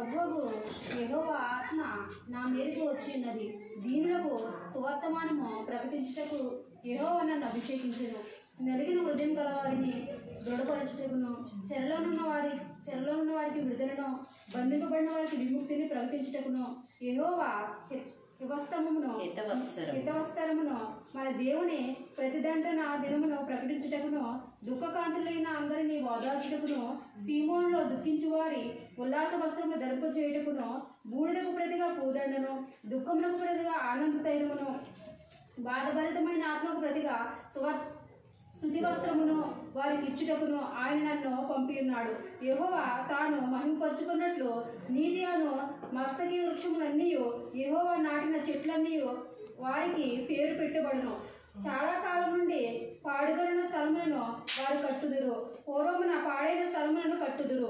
ప్రభువు యెహోవా ఆత్మ నా మీదకు వచ్చి ఉన్నది. దీనులకు సువర్తమానము ప్రకటించుటకు యెహోవా నన్ను అభిషేకించెను. నలిగిన హృదయం గల వారిని దృఢపరచుటకును, చెరలోనున్న వారికి విడుదలను, బంధింపబడిన వారికి విముక్తిని ప్రకటించుటకును యెహోవా హితవస్త్రమును మన దేవుని ప్రతిదండన దినమును ప్రకటించుటకును, దుఃఖకాంతులైన అందరినీ ఓదార్చుటకును, సీమోనులో దుఃఖించు వారి ఉల్లాస వస్త్రములు ధరింప చేయుటకును, బూడిదకు ప్రతిగా పూదండను, దుఃఖములకు ప్రతిగా ఆనంద తైలమును, బాధభరితమైన ఆత్మకు ప్రతిగా స్తుతి వస్త్రమును వారికి ఇచ్చుటకును ఆయన నన్ను పంపి ఉన్నాడు. యెహోవా తాను మహిమపరుచుకున్నట్లు నీతి అను మస్తకి వృక్షములన్నీ, యెహోవా నాటిన చెట్లన్నీ వారికి పేరు పెట్టబడును. చాలా కాలం నుండి పాడుగలిన స్థలములను వారు కట్టుదురు. పూర్వమున పాడైన స్థలములను కట్టుదురు.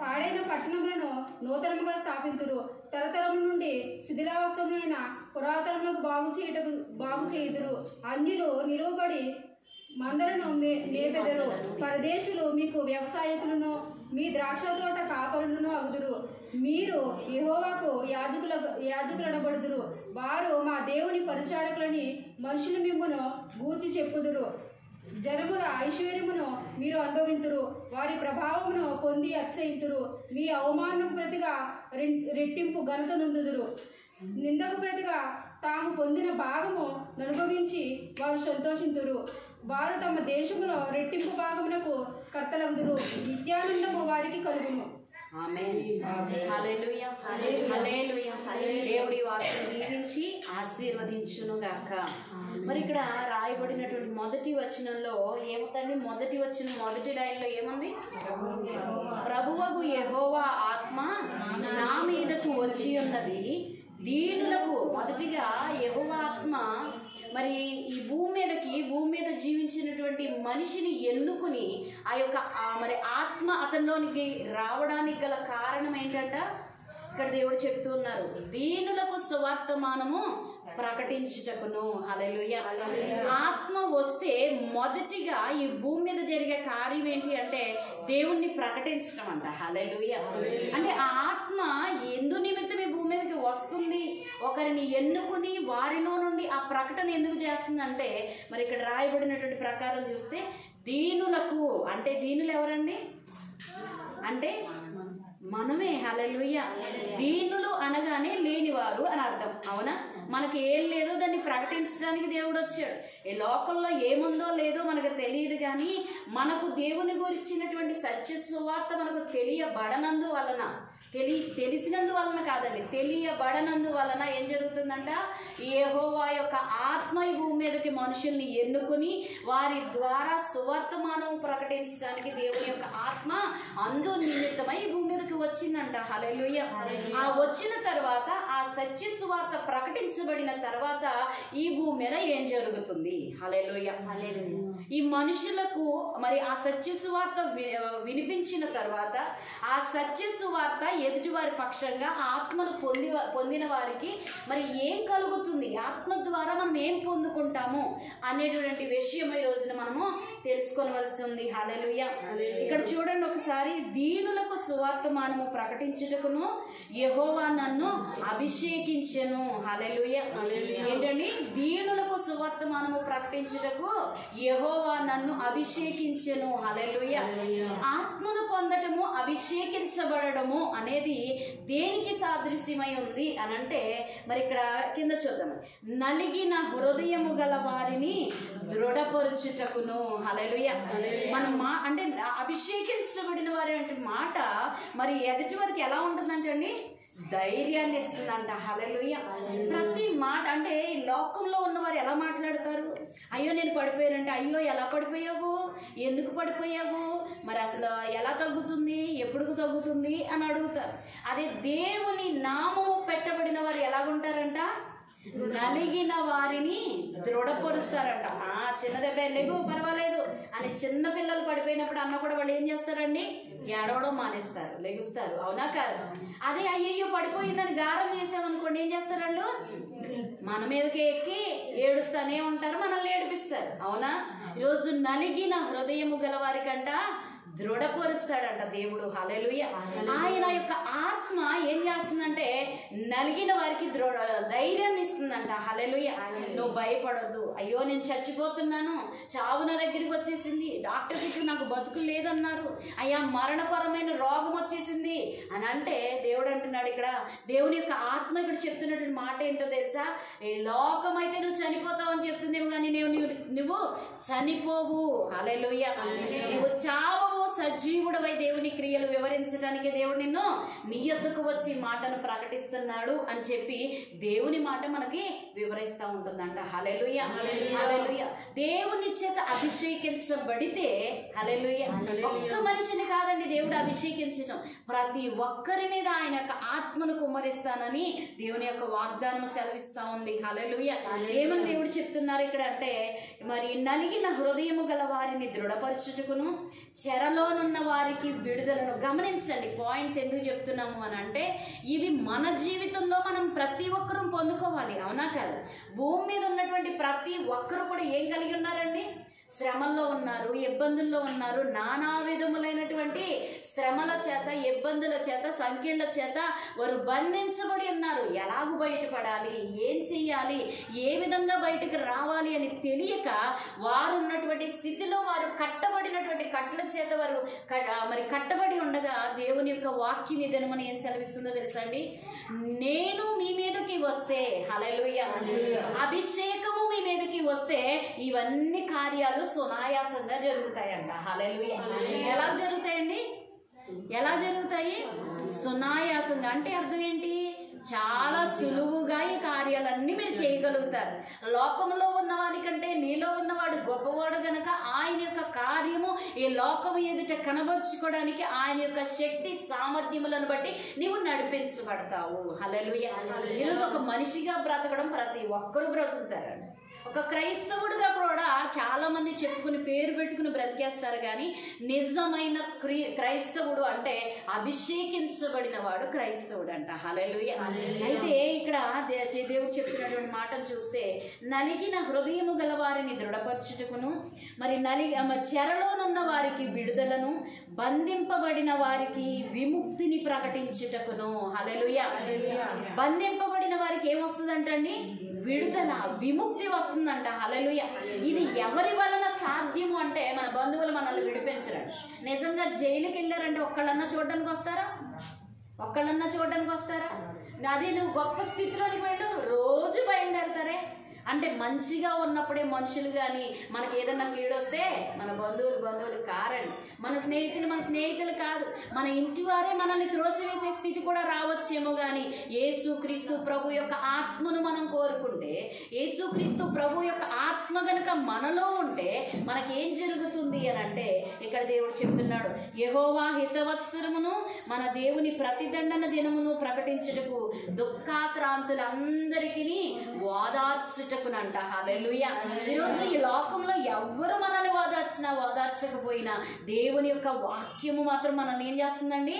పాడైన పట్టణములను నూతనముగా స్థాపింతురు. తరతరము నుండి శిథిలావస్థమైన పురాతనములకు బాగు చేయుదురు. అన్యులు నిలువబడి మందలను మేపెదరు. పరదేశులు మీకు వ్యవసాయకులను, మీ ద్రాక్ష తోట కాపరులను అగుదురు. మీరు యెహోవాకు యాజకులనబడుదురు. వారు మా దేవుని పరిచారకులని మనుషులు మిమ్మును గూర్చి చెప్పుదురు. జనముల ఐశ్వర్యమును మీరు అనుభవింతురు. వారి ప్రభావమును పొంది అతిశయింతురు. మీ అవమానం ప్రతిగా రెట్టింపు ఘనత నొందుదురు. నిందకు ప్రతిగా తాము పొందిన భాగము అనుభవించి వారు సంతోషింతురు. వారు తమ దేశములో రెట్టింపు భాగమునకు కర్తలగుదురు. నిత్యానందము వారికి కలుగును. దేవుడి వాక్యం దీవించి ఆశీర్వదించును గాక. మరి ఇక్కడ రాయబడినటువంటి మొదటి వచనంలో ఏముందండి? మొదటి వచనం మొదటి లైన్లో ఏముంది? ప్రభువగు యెహోవా ఆత్మ నా మీదకు వచ్చి ఉన్నది, దీనులకు. మొదటిగా యెహోవా ఆత్మ మరి ఈ భూమి మీద జీవించినటువంటి మనిషిని ఎన్నుకుని ఆ యొక్క మరి ఆత్మ అతనిలోనికి రావడానికి గల కారణం ఏంటంట? ఇక్కడ దేవుడు చెప్తూ ఉన్నారు, దీనులకు సువార్తమానము ప్రకటించుటకును. హల్లెలూయా. ఆత్మ వస్తే మొదటిగా ఈ భూమి మీద జరిగే కార్యం ఏంటి అంటే దేవుణ్ణి ప్రకటించటం అంట. హల్లెలూయా. అంటే ఆ ఆత్మ ఎందు నిమిత్తం ఈ భూమి మీదకి వస్తుంది? ఒకరిని ఎన్నుకుని వారిలో నుండి ఆ ప్రకటన ఎందుకు చేస్తుందంటే, మరి ఇక్కడ రాయబడినటువంటి ప్రకారం చూస్తే దీనులకు అంటే దీనులు ఎవరండి అంటే మనమే. హల్లెలూయా. దీనులు అనగానే లేనివారు అని అర్థం. అవునా? మనకి ఏం లేదో దాన్ని ప్రకటించడానికి దేవుడు వచ్చాడు. ఈ లోకంలో ఏముందో లేదో మనకు తెలియదు, కానీ మనకు దేవుని గురించినటువంటి సత్య సువార్త మనకు తెలిసినందువలన కాదండి, తెలియబడనందువలన ఏం జరుగుతుందంట? యెహోవా యొక్క ఆత్మ ఈ భూమి మీదకి మనుషుల్ని ఎన్నుకుని వారి ద్వారా సువర్తమానం ప్రకటించడానికి దేవుని యొక్క ఆత్మ అందు నిమిత్తమై ఈ భూమి మీదకి వచ్చిందంట. హల్లెలూయా. ఆ వచ్చిన తర్వాత ఆ సత్య సువార్త ప్రకటించబడిన తర్వాత ఈ భూమి మీద ఏం జరుగుతుంది? హల్లెలూయా. ఈ మనుషులకు మరి ఆ సత్య సువార్త వినిపించిన తర్వాత ఆ సత్య సువార్త ఎదుటివారి పక్షంగా ఆత్మను పొందిన వారికి మరి ఏం కలుగుతుంది, ఆత్మ ద్వారా మనం ఏం పొందుకుంటాము అనేటువంటి విషయం ఈ రోజున మనము తెలుసుకోవలసి ఉంది. హల్లెలూయా. ఇక్కడ చూడండి ఒకసారి, దీనులకు సువార్తమానము ప్రకటించుటకును యెహోవా నన్ను అభిషేకించెను. హల్లెలూయా. ఏంటండి? దీనులకు సువార్తమానము ప్రకటించుటకు యెహోవా నన్ను అభిషేకించెను. హల్లెలూయా. ఆత్మను పొందటము, అభిషేకించబడము అనేది దేనికి సాదృశ్యమై ఉంది అని అంటే, మరి ఇక్కడ కింద చూద్దాం, నలిగిన హృదయము గల వారిని దృఢపరుచుటకును. హల్లెలూయా. మనం అంటే అభిషేకించబడిన వారి అంటే మాట మరి ఎదుటి వారికి ఎలా ఉంటుందంటే అండి, ధైర్యాన్ని ఇస్తుందంట. హల్లెలూయా. ప్రతి మాట అంటే ఈ లోకంలో ఉన్నవారు ఎలా మాట్లాడతారు? అయ్యో నేను పడిపోయానంటే, అయ్యో ఎలా పడిపోయావు, ఎందుకు పడిపోయావు, మరి అసలు ఎలా తగ్గుతుంది, ఎప్పుడు తగ్గుతుంది అని అడుగుతారు. అదే దేవుని నామము పెట్టబడిన వారు ఎలాగుంటారంట? నలిగిన వారిని దృఢపరుస్తారంట. చిన్న దెబ్బ లేవు పర్వాలేదు అని చిన్న పిల్లలు పడిపోయినప్పుడు అన్న కూడా వాళ్ళు ఏం చేస్తారండి? ఏడవడం మానేస్తారు, లెగుస్తారు. అవునా కాదు? అదే అయ్యయ్యో పడిపోయిందని గారం చేసామనుకోండి, ఏం చేస్తారు వాళ్ళు? మన మీదకి ఎక్కి ఏడుస్తూనే ఉంటారు, మనల్ని ఏడిపిస్తారు. అవునా? ఈరోజు నలిగిన హృదయము గల వారికంట దృఢపరుస్తాడంట దేవుడు. హల్లెలూయా. ఆయన యొక్క ఏం చేస్తుందంటే నలిగిన వారికి ధైర్యాన్ని ఇస్తుందంట. హల్లెలూయా. నువ్వు భయపడొద్దు. అయ్యో నేను చచ్చిపోతున్నాను, చావు నా దగ్గరికి వచ్చేసింది, డాక్టర్స్ ఇక్కడ నాకు బతుకు లేదన్నారు, అయ్యా మరణకరమైన రోగం వచ్చేసింది అని అంటే దేవుడు అంటున్నాడు ఇక్కడ, దేవుని యొక్క ఆత్మ ఇక్కడ చెప్తున్నటువంటి మాట ఏంటో తెలుసా? ఈ లోకం అయితే నువ్వు చనిపోతావు అని చెప్తుందేమో కానీ నువ్వు చనిపోవు. హల్లెలూయా. నువ్వు చావవు, సజీవుడవై దేవుని క్రియలు వివరించడానికి దేవుడు నిన్ను నీ యొద్దకు వచ్చి మాటను ప్రకటిస్తున్నాడు అని చెప్పి దేవుని మాట మనకి వివరిస్తూ ఉంటుందంట. హల్లెలూయా. హల్లెలూయా. దేవుని చేత అభిషేకించబడితే, హల్లెలూయా, ఒక్క మనిషిని కాదండి దేవుడు అభిషేకించడం, ప్రతి ఒక్కరి మీద ఆయన యొక్క ఆత్మను కుమ్మరిస్తానని దేవుని యొక్క వాగ్దానం సెలవిస్తా ఉంది. హల్లెలూయా. ఏమని దేవుడు చెప్తున్నారు ఇక్కడ అంటే, మరి నలిగిన హృదయము గల వారిని దృఢపరచుటకును చెరలోనున్న వారికి విడుదలను. గమనించండి పాయింట్స్ ఎందుకు చెప్తున్నాము అని అంటే, ఇవి మన జీవితంలో మనం ప్రతి ఒక్కరూ పొందుకోవాలి. అవునా కాదు? భూమి మీద ఉన్నటువంటి ప్రతి ఒక్కరు కూడా ఏం కలిగి ఉన్నారండి? శ్రమల్లో ఉన్నారు, ఇబ్బందుల్లో ఉన్నారు, నానా విధములైనటువంటి శ్రమల చేత, ఇబ్బందుల చేత, సంఖ్యల చేత వారు బంధించబడి ఉన్నారు. ఎలాగూ బయటపడాలి, ఏం చెయ్యాలి, ఏ విధంగా బయటకు రావాలి అని తెలియక వారు ఉన్నటువంటి స్థితిలో వారు కట్టబడినటువంటి కట్ల చేత వారు మరి కట్టబడి ఉండగా దేవుని యొక్క వాక్యం ఇదని మనం ఏం సెలవిస్తుందో తెలుసా అండి? నేను మీ మీదకి వస్తే, హల్లెలూయా, అభిషేకము మీ మీదకి వస్తే ఇవన్నీ కార్యాలు సునాయాసంగా జరుగుతాయంట. హల్లెలూయా. ఎలా జరుగుతాయండి? ఎలా జరుగుతాయి? సునాయాసంగా అంటే అర్థం ఏంటి? చాలా సులువుగా ఈ కార్యాలన్నీ మీరు చేయగలుగుతారు. లోకంలో ఉన్నవానికంటే నీలో ఉన్నవాడు గొప్పవాడు గనక ఆయన యొక్క కార్యము ఈ లోకము ఎదుట కనబరుచుకోవడానికి ఆయన యొక్క శక్తి సామర్థ్యములను బట్టి నీవు నడిపించబడతావు. హల్లెలూయా. ఈరోజు ఒక మనిషిగా బ్రతకడం ప్రతి ఒక్కరూ బ్రతుకుతారండి. ఒక క్రైస్తవుడిగా కూడా చాలా మంది చెప్పుకుని పేరు పెట్టుకుని బ్రతికేస్తారు, కానీ నిజమైన క్రైస్తవుడు అంటే అభిషేకించబడిన వాడు క్రైస్తవుడు అంట. హల్లెలూయా. అయితే ఇక్కడ దేవుడు చెప్తున్నటువంటి మాటను చూస్తే, నలిగిన హృదయము గల వారిని దృఢపరచుటకును, మరి చెరలోనున్న వారికి విడుదలను, బంధింపబడిన వారికి విముక్తిని ప్రకటించుటకును. హల్లెలూయా. బంధింపబడిన వారికి ఏమొస్తుందంటండి? విడుదల, విముక్తి వస్తుందంట. హల్లెలూయా. ఇది ఎవరి వలన సాధ్యము అంటే, మన బంధువులు మనల్ని విడిపించరు. నిజంగా జైలుకి వెళ్ళారంటే ఒక్కళ్ళన్నా చూడడానికి వస్తారా? ఒక్కళ్ళన్నా చూడడానికి వస్తారా? అదే నువ్వు గొప్ప స్థితిలోనికి వెళ్ళు, రోజు బయలుదేరతారే. అంటే మంచిగా ఉన్నప్పుడే మనుషులు కానీ మనకి ఏదన్నా కీడొస్తే మన బంధువులు కారండి, మన స్నేహితులు కాదు, మన ఇంటి వారే మనల్ని త్రోసివేసే స్థితి కూడా రావచ్చేమో. కానీ యేసుక్రీస్తు ప్రభు యొక్క ఆత్మను మనం కోరుకుంటే, యేసుక్రీస్తు ప్రభు యొక్క ఆత్మ గనుక మనలో ఉంటే మనకేం జరుగుతుంది అని అంటే, ఇక్కడ దేవుడు చెప్తున్నాడు, యెహోవా హితవత్సరమును మన దేవుని ప్రతిదండన దినమును ప్రకటించుటకు దుఃఖాక్రాంతులందరికీ ఓదార్చుటకునంట. హల్లెలూయా. ఈరోజు ఈ లోకంలో ఎవ్వరు మనల్ని ఓదార్చకపోయినా దేవుని యొక్క వాక్యము మాత్రం మనల్ని ఏం చేస్తుందండి?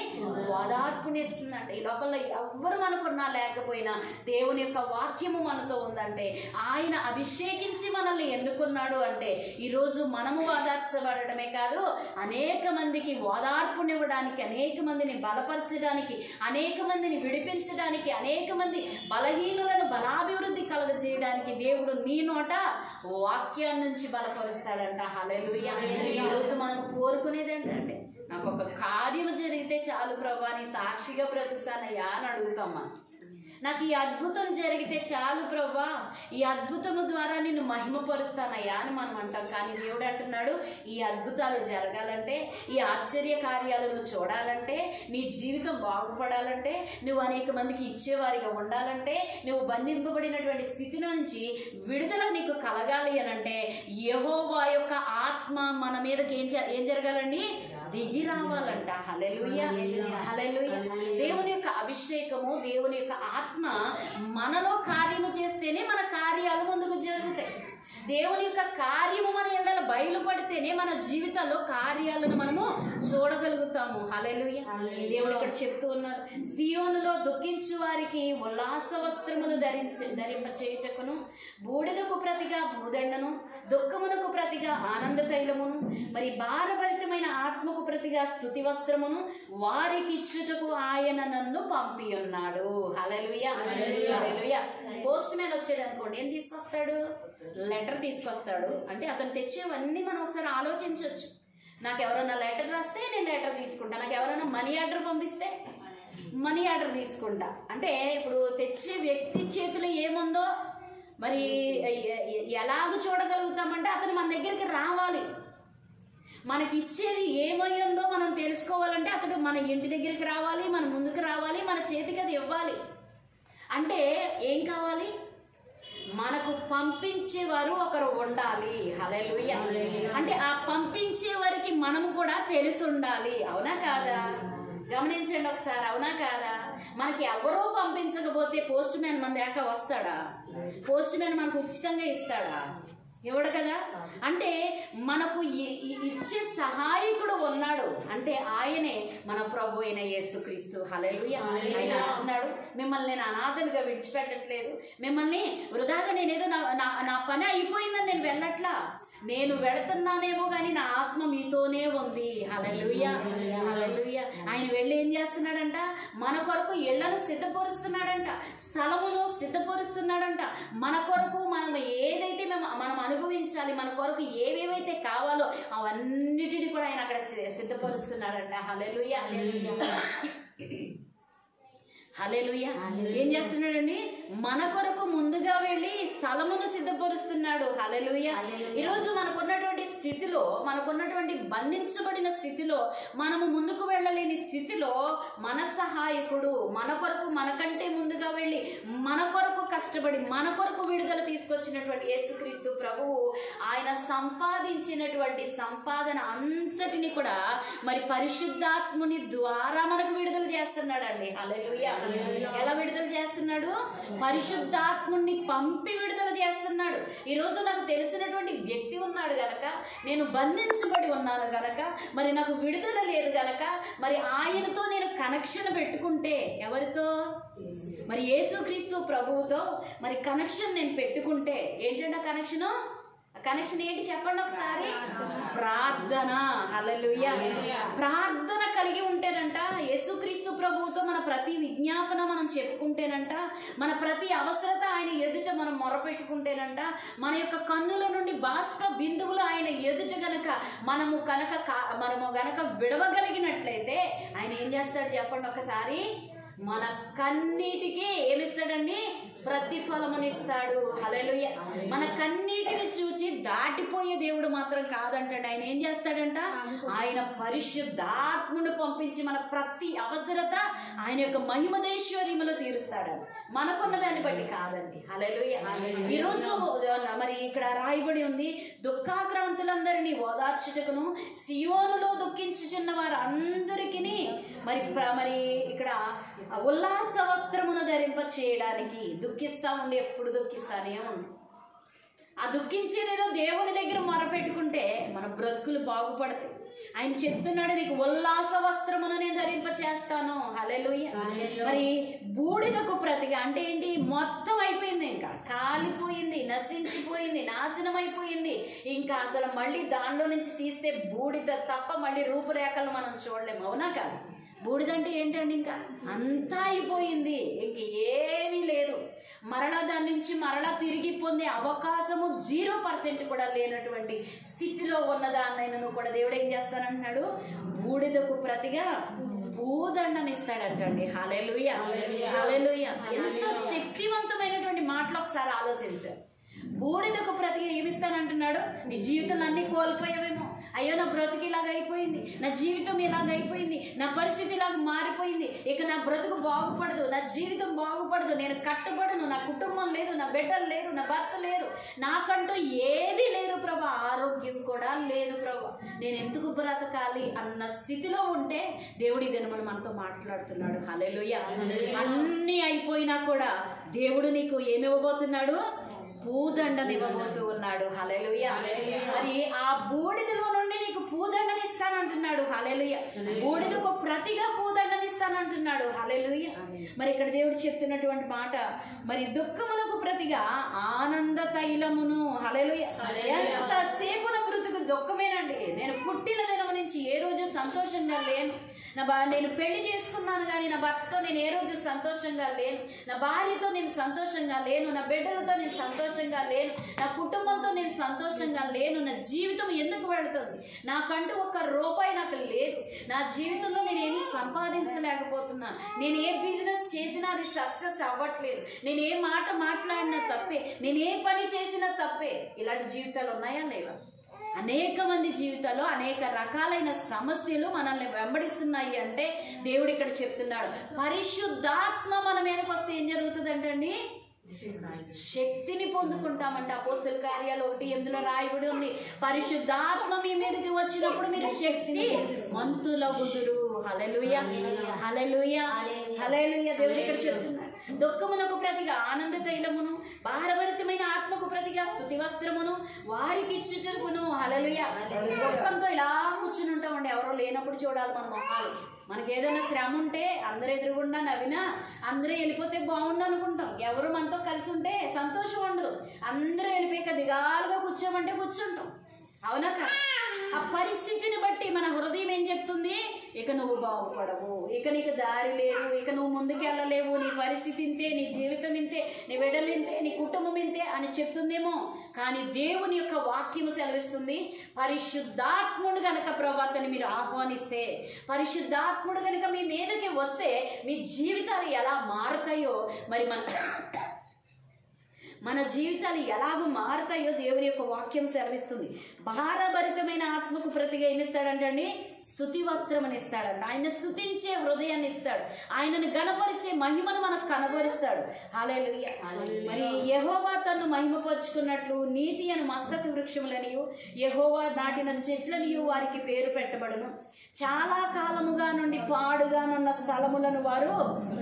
ఓదార్పునిస్తుందంట. ఈ లోకంలో ఎవ్వరు మనకున్నా లేకపోయినా దేవుని యొక్క వాక్యము మనతో ఉందంటే, ఆయన అభిషేకించి మనల్ని ఎన్నుకున్నాడు అంటే, ఈరోజు మనము ఓదార్చబడటమే కాదు, అనేక మందికి ఓదార్పునివ్వడానికి, అనేక మందిని బలపరచడానికి, అనేక మందిని విడిపించడానికి, అనేక మంది బలహీనులను బలాభివృద్ధి కలగజేయడానికి దేవుడు నీ నోట వాక్యాన్ని నుంచి బలపరుస్తాడంట. హల్లెలూయా. ఈరోజు మనం కోరుకునేది ఏంటంటే, నాకు ఒక కార్యం జరిగితే చాలు ప్రభువా, నీ సాక్షిగా బ్రతుకుతానయ్యా అని అడుగుతాం మనం. నాకు ఈ అద్భుతం జరిగితే చాలు ప్రభువా, ఈ అద్భుతము ద్వారా నిన్ను మహిమపరుస్తానయ్యా అని మనం అంటాం. కానీ దేవుడు అంటున్నాడు, ఈ అద్భుతాలు జరగాలంటే, ఈ ఆశ్చర్య కార్యాలను చూడాలంటే, నీ జీవితం బాగుపడాలంటే, నువ్వు అనేక మందికి ఇచ్చేవారిగా ఉండాలంటే, నువ్వు బంధింపబడినటువంటి స్థితి నుంచి విడుదల నీకు కలగాలి అని అంటే, యెహోవా యొక్క ఆత్మ మన మీదకి ఏం జరగాలండి? దిగి రావాలంట. హల్లెలూయా. హల్లెలూయా. దేవుని యొక్క అభిషేకము, దేవుని యొక్క ఆత్మ మనలో కార్యము చేస్తేనే మన కార్యాలు ముందుకు జరుగుతాయి. దేవుని యొక్క కార్యము మన ఎడల బయలుపడితేనే మన జీవితంలో కార్యాలను మనము చూడగలుగుతాము. హల్లెలూయా. దేవుడు ఇక్కడ చెప్తూ ఉన్నాడు, సియోనులో దుఃఖించు వారికి ఉల్లాస వస్త్రమును ధరింప చేయుటకును, బూడిదకు ప్రతిగా భూదండను, దుఃఖమునకు ప్రతిగా ఆనంద తైలమును, మరి భారభరితమైన ఆత్మకు ప్రతిగా స్తుతి వస్త్రమును వారికి ఇచ్చుటకు ఆయన నన్ను పంపి ఉన్నాడు. హల్లెలూయా హల్లెలూయా. పోస్ట్ మ్యాన్ వచ్చాడు అనుకోండి, ఏం తీసుకొస్తాడు? లెటర్ తీసుకొస్తాడు. అంటే అతను తెచ్చేవన్నీ మనం ఒకసారి ఆలోచించవచ్చు. నాకు ఎవరైనా లెటర్ రాస్తే నేను లెటర్ తీసుకుంటా, నాకు ఎవరైనా మనీ ఆర్డర్ పంపిస్తే మనీ ఆర్డర్ తీసుకుంటా. అంటే ఇప్పుడు తెచ్చే వ్యక్తి చేతిలో ఏముందో మరి ఎలాగ చూడగలుగుతామంటే అతను మన దగ్గరికి రావాలి. మనకి ఇచ్చేది ఏమయ్యిందో మనం తెలుసుకోవాలంటే అతడు మన ఇంటి దగ్గరికి రావాలి, మన ముందుకు రావాలి, మన చేతికి అది ఇవ్వాలి. అంటే ఏం కావాలి? మనకు పంపించేవారు ఒకరు ఉండాలి. హల్లెలూయా. అంటే ఆ పంపించే వారికి మనము కూడా తెలిసి ఉండాలి. అవునా కాదా? గమనించండి ఒకసారి, అవునా కాదా? మనకి ఎవరో పంపించకపోతే పోస్ట్ మ్యాన్ మన దాకా వస్తాడా? పోస్ట్ మ్యాన్ మనకు ఉచితంగా ఇస్తాడా? ఇవ్వడు కదా. అంటే మనకు ఇచ్చే సహాయకుడు ఉన్నాడు. అంటే ఆయనే మన ప్రభు అయిన యేసుక్రీస్తు. హల్లెలూయా. ఆయన అంటున్నాడు, మిమ్మల్ని నేను అనాథలుగా విడిచిపెట్టట్లేదు, మిమ్మల్ని వృధాగా నేనేదో నా పని అయిపోయిందని నేను వెళ్ళట్లా, నేను వెళుతున్నానేమో కానీ నా ఆత్మ మీతోనే ఉంది. హల్లెలూయా హల్లెలూయా. ఆయన వెళ్ళి ఏం చేస్తున్నాడంట? మన కొరకు ఇళ్లను సిద్ధపరుస్తున్నాడంట, స్థలమును సిద్ధపరుస్తున్నాడంట. మన కొరకు మనం ఏదైతే మనం అనుభవించాలి, మన కొరకు ఏవేవైతే కావాలో అవన్నిటిని కూడా ఆయన అక్కడ సిద్ధపరుస్తున్నాడంట. హల్లెలూయా హల్లెలూయా. ఏం చేస్తున్నాడండి? మన కొరకు ముందుగా వెళ్ళి స్థలమును సిద్ధపరుస్తున్నాడు. హల్లెలూయా. ఈరోజు మనకున్నటువంటి స్థితిలో, మనకున్నటువంటి బంధించబడిన స్థితిలో, మనము ముందుకు వెళ్ళలేని స్థితిలో మన సహాయకుడు మన కొరకు మనకంటే ముందుగా వెళ్ళి మన కొరకు కష్టపడి మన కొరకు విడుదల తీసుకొచ్చినటువంటి యేసుక్రీస్తు ప్రభువు ఆయన సంపాదించినటువంటి సంపాదన అంతటిని కూడా మరి పరిశుద్ధాత్ముని ద్వారా మనకు విడుదల చేస్తున్నాడండి. హల్లెలూయా. ఎలా విడుదల చేస్తున్నాడు? పరిశుద్ధాత్ముని పంపి విడుదల చేస్తున్నాడు. ఈరోజు నాకు తెలిసినటువంటి వ్యక్తి ఉన్నాడు గనక, నేను బంధించబడి ఉన్నాను గనక, మరి నాకు విడుదల లేదు గనక, మరి ఆయనతో నేను కనెక్షన్ పెట్టుకుంటే, ఎవరితో? మరి యేసుక్రీస్తు ప్రభువుతో మరి కనెక్షన్ నేను పెట్టుకుంటే, ఏంటంటే కనెక్షను? కనెక్షన్ ఏంటి చెప్పండి ఒకసారి? ప్రార్థన. హల్లెలూయా. ప్రార్థన కలిగి ఉంటేనంట, యేసుక్రీస్తు ప్రభువుతో మన ప్రతి విజ్ఞాపన మనం చెప్పుకుంటేనంట, మన ప్రతి అవసరత ఆయన ఎదుట మనం మొరపెట్టుకుంటేనంట, మన యొక్క కన్నుల నుండి బాష్ప బిందువులు ఆయన ఎదుట గనక మనము గనక విడవగలిగినట్లయితే ఆయన ఏం చేస్తాడు చెప్పండి ఒకసారి? మన కన్నీటికి ఏమిస్తాడండి? ప్రతిఫలమనిస్తాడు. హల్లెలూయా. మన కన్నీటిని చూచి దాటిపోయే దేవుడు మాత్రం కాదంటాడు. ఆయన ఏం చేస్తాడంట? ఆయన పరిశుద్ధాత్మును పంపించి మన ప్రతి అవసరత ఆయన యొక్క మహిమదేశ్వర్యములో తీరుస్తాడు. మనకున్న దాన్ని బట్టి కాదండి. హల్లెలూయా. ఈరోజు మరి ఇక్కడ రాయబడి ఉంది, దుఃఖాక్రాంతులందరినీ ఓదార్చుటకును సియోనులో దుఃఖించుచున్న వారు అందరికీ మరి ఇక్కడ ఉల్లాస వస్త్రమును ధరింప చేయడానికి దుఃఖిస్తా ఉండి ఎప్పుడు దుఃఖిస్తానే ఉంది. ఆ దుఃఖించేదేదో దేవుని దగ్గర మొరపెట్టుకుంటే మన బ్రతుకులు బాగుపడతాయి. ఆయన చెప్తున్నాడు, నీకు ఉల్లాస వస్త్రమును నేను ధరింప చేస్తాను. హల్లెలూయా. మరి బూడిదకు ప్రతిగా అంటే ఏంటి? మొత్తం అయిపోయింది, ఇంకా కాలిపోయింది, నశించిపోయింది, నాశనం అయిపోయింది. ఇంకా అసలు మళ్ళీ దానిలో నుంచి తీస్తే బూడిద తప్ప మళ్ళీ రూపురేఖలు మనం చూడలేము. అవునా కాదు? బూడిదంటే ఏంటండి? ఇంకా అంతా అయిపోయింది, ఇంక ఏమీ లేదు. మరలా దాని నుంచి మరలా తిరిగి పొందే అవకాశము 0% కూడా లేనటువంటి స్థితిలో ఉన్నదాన్నైనా కూడా దేవుడు ఏం చేస్తానంటున్నాడు? బూడిదకు ప్రతిగా భూదండనిస్తాడంటండి. హల్లెలూయా హల్లెలూయా. ఎంత శక్తివంతమైనటువంటి మాటలు ఒకసారి ఆలోచించారు. బూడిదకు ప్రతిగా ఏమిస్తానంటున్నాడు? నీ జీవితంలో అన్నీ కోల్పోయావేమో, అయ్యో నా బ్రతుకు ఇలాగ అయిపోయింది, నా జీవితం ఇలాగ అయిపోయింది, నా పరిస్థితి ఇలాగ మారిపోయింది, ఇక నా బ్రతుకు బాగుపడదు, నా జీవితం బాగుపడదు, నేను కట్టబడను, నా కుటుంబం లేదు, నా బిడ్డలు లేరు, నా భర్త లేరు, నాకంటూ ఏది లేదు ప్రభా, ఆరోగ్యం కూడా లేదు ప్రభా, నేను ఎందుకు బ్రతకాలి అన్న స్థితిలో ఉంటే దేవుడి దినమును మనతో మాట్లాడుతున్నాడు. హల్లెలూయా. అన్నీ అయిపోయినా కూడా దేవుడు నీకు ఏమి ఇవ్వబోతున్నాడు? పూదండనివ్వబోతూ ఉన్నాడు. హల్లెలూయా. మరి ఆ బూడిదలో నుండి నీకు పూదండని ఇస్తానంటున్నాడు. హల్లెలూయా. బూడిదకు ప్రతిగా పూదండని ఇస్తానంటున్నాడు. హల్లెలూయా. మరి ఇక్కడ దేవుడు చెప్తున్నటువంటి మాట, మరి దుఃఖములకు ప్రతిగా ఆనంద తైలమును. హల్లెలూయా. ఎంతసేపు నా బ్రతుకు దుఃఖమేనండి. నేను పుట్టిన దినం నుంచి ఏ రోజు సంతోషంగా లేను. నేను పెళ్లి చేసుకున్నాను కానీ నా భర్తతో నేను ఏ రోజు సంతోషంగా లేను. నా భార్యతో నేను సంతోషంగా లేను. నా బిడ్డలతో నేను సంతోషంగా లేను. నా కుటుంబంతో నేను సంతోషంగా లేను. నా జీవితం ఎందుకు వెళుతుంది? నాకంటూ ఒక్క రూపాయి నాకు లేదు. నా జీవితంలో నేను ఏమీ సంపాదించలేకపోతున్నాను. నేను ఏ బిజినెస్ చేసినా అది సక్సెస్ అవ్వట్లేదు. నేను ఏ మాట మాట్లాడినా తప్పే. నేను ఏ పని చేసినా తప్పే. ఇలాంటి జీవితాలు ఉన్నాయా లేవా? అనేక మంది జీవితాల్లో అనేక రకాలైన సమస్యలు మనల్ని వెంబడిస్తున్నాయి. అంటే దేవుడు ఇక్కడ చెప్తున్నాడు, పరిశుద్ధాత్మ మన మీదకి వస్తే ఏం జరుగుతుందంటండి? శక్తిని పొందుకుంటామంట. అపోస్తలుల కార్యాలు 1:8 రాయబడి ఉంది, పరిశుద్ధాత్మ మీ మీదకి వచ్చినప్పుడు మీరు శక్తి మంతులగుదురు. హల్లెలూయా, హల్లెలూయా, హల్లెలూయా. దేవుడు ఇక్కడ చెప్తున్నాడు, దుఃఖమునకు ప్రతిగా ఆనంద తైలమును, భారభరితమైన ఆత్మకు ప్రతిగా స్తుతి వస్త్రమును వారికి ఇచ్చుచును. హల్లెలూయా. దుఃఖంతో ఇలా కూర్చుని ఉంటామండి. ఎవరో లేనప్పుడు చూడాలి మన మొహాలు. మనకి ఏదైనా శ్రమ ఉంటే అందరూ ఎదురుగుండా నవ్వినా, అందరూ వెళ్ళిపోతే బాగుండు అనుకుంటాం. ఎవరు మనతో కలిసి ఉంటే సంతోషం ఉండదు. అందరూ వెళ్ళిపోయాక దిగాలుగా కూర్చోమంటే కూర్చుంటాం. అవునా కాదు? ఆ పరిస్థితిని బట్టి మన హృదయం ఏం చెప్తుంది? ఇక నువ్వు బాగుపడవు, ఇక నీకు దారి లేదు, ఇక నువ్వు ముందుకెళ్ళలేవు, నీ పరిస్థితి ఇంతే, నీ జీవితం ఇంతే, నీ బిడ్డలు ఇంతే, నీ కుటుంబం ఇంతే అని చెప్తుందేమో. కానీ దేవుని యొక్క వాక్యము సెలవిస్తుంది, పరిశుద్ధాత్ముడు గనక ప్రభాతని మీరు ఆహ్వానిస్తే, పరిశుద్ధాత్ముడు గనక మీ మీదకి వస్తే మీ జీవితాలు ఎలా మారుతాయో, మరి మన జీవితాలు ఎలాగో మారుతాయో దేవుని యొక్క వాక్యం సెలవిస్తుంది. భారభరితమైన ఆత్మకు ప్రతిగా ఏమి ఇస్తాడంటండి? స్తుతి వస్త్రం అని ఇస్తాడంట. ఆయన స్తుతించే హృదయాన్ని ఇస్తాడు. ఆయనను గణపరిచే మహిమను మనకు కనబరుస్తాడు. హల్లెలూయా. మరి యెహోవా తన్ను మహిమపరుచుకున్నట్లు నీతి అని మస్తక వృక్షములనియు యెహోవా నాటిన చెట్లనియు వారికి పేరు పెట్టబడును. చాలా కాలముగా నుండి పాడుగానున్న స్థలములను వారు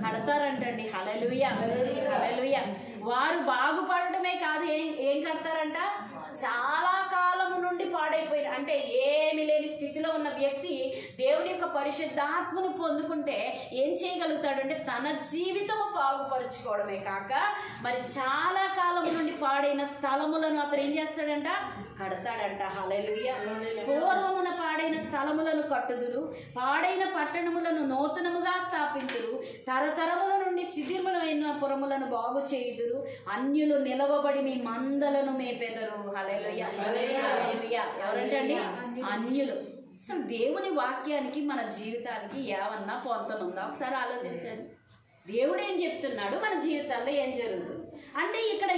కడతారంటండి. హల్లెలూయా, హల్లెలూయా. వారు బాగుపడటమే కాదు, ఏం కడతారంట? చాలా కాలము నుండి పాడైపోయిన, అంటే ఏమి లేని స్థితిలో ఉన్న వ్యక్తి దేవుని యొక్క పరిశుద్ధాత్మను పొందుకుంటే ఏం చేయగలుగుతాడంటే తన జీవితం బాగుపరుచుకోవడమే కాక మరి చాలా కాలం నుండి పాడైన స్థలములను అతను ఏం చేస్తాడంట? కడతాడంట. హల్లెలూయా. పూర్వమున పాడైన స్థలములను కట్టుదురు, పాడైన పట్టణములను నూతనముగా స్థాపించురు, తరతరముల నుండి శిథిలమైన పురములను బాగు చేయుదురు, అన్యులు నిలవబడి మీ మందలను మేపెదరు. హల్లెలూయా, హల్లెలూయా. ఎవరంటండి? అన్యులు. అసలు దేవుని వాక్యానికి మన జీవితానికి ఏమన్నా పొంతనుందా? ఒకసారి ఆలోచించండి. దేవుడు ఏం చెప్తున్నాడు, మన జీవితాల్లో ఏం జరుగుతుంది అంటే ఇక్కడ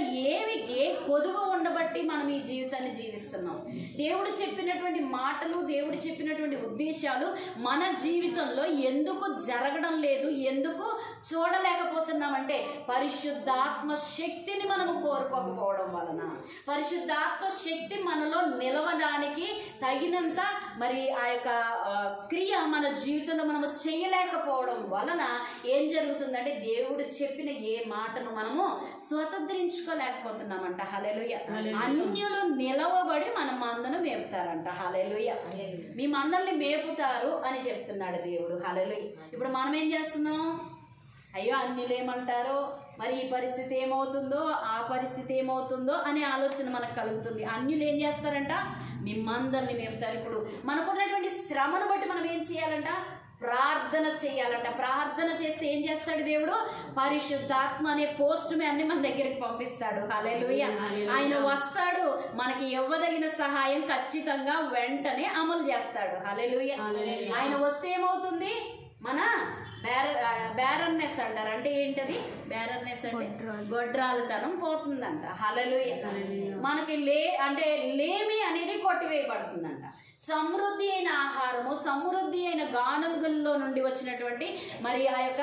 ఏ కొదువ ఉండబట్టి మనం ఈ జీవితాన్ని జీవిస్తున్నాం. దేవుడు చెప్పినటువంటి మాటలు, దేవుడు చెప్పినటువంటి ఉద్దేశాలు మన జీవితంలో ఎందుకు జరగడం లేదు, ఎందుకు చూడలేకపోతున్నామంటే పరిశుద్ధాత్మ శక్తిని మనము కోరుకోకపోవడం వలన, పరిశుద్ధాత్మ శక్తి మనలో నిలవడానికి తగినంత మరి ఆ యొక్క క్రియ మన జీవితంలో మనము చేయలేకపోవడం వలన ఏం జరుగుతుందంటే దేవుడు చెప్పిన ఏ మాటను మనము స్వతంత్రించుకోలేకపోతున్నామంట. హల్లెలూయా. అన్యులు నిలవబడి మన మందను మేపుతారంట. హల్లెలూయా. మీ మందల్ని మేపుతారు అని చెప్తున్నాడు దేవుడు. హల్లెలూయా. ఇప్పుడు మనం ఏం చేస్తున్నాం? అయ్యో అన్యులు ఏమంటారో, మరి ఈ పరిస్థితి ఏమవుతుందో, ఆ పరిస్థితి ఏమవుతుందో అనే ఆలోచన మనకు కలుగుతుంది. అన్యులు ఏం చేస్తారంట? మీ మందల్ని మేపుతారు. ఇప్పుడు మనకున్నటువంటి శ్రమను బట్టి మనం ఏం చేయాలంట? ప్రార్థన చేయాలంట. ప్రార్థన చేస్తే ఏం చేస్తాడు దేవుడు? పరిశుద్ధాత్మ అనే పోస్ట్ మ్యాన్ని మన దగ్గరికి పంపిస్తాడు. హల్లెలూయా. ఆయన వస్తాడు, మనకి ఇవ్వదగిన సహాయం ఖచ్చితంగా వెంటనే అమలు చేస్తాడు. హల్లెలూయా. ఆయన వస్తే ఏమవుతుంది? మన బ్యారర్నెస్ అంటారు. అంటే ఏంటది బ్యారర్నెస్? అంటే గొడ్రాలుతనం పోతుందంట. హల్లెలూయా. మనకి అంటే లేమి అనేది కొట్టివేయబడుతుందంట. సమృద్ధి అయిన ఆహారము, సమృద్ధి అయిన గానుగల్లో నుండి వచ్చినటువంటి మరి ఆ యొక్క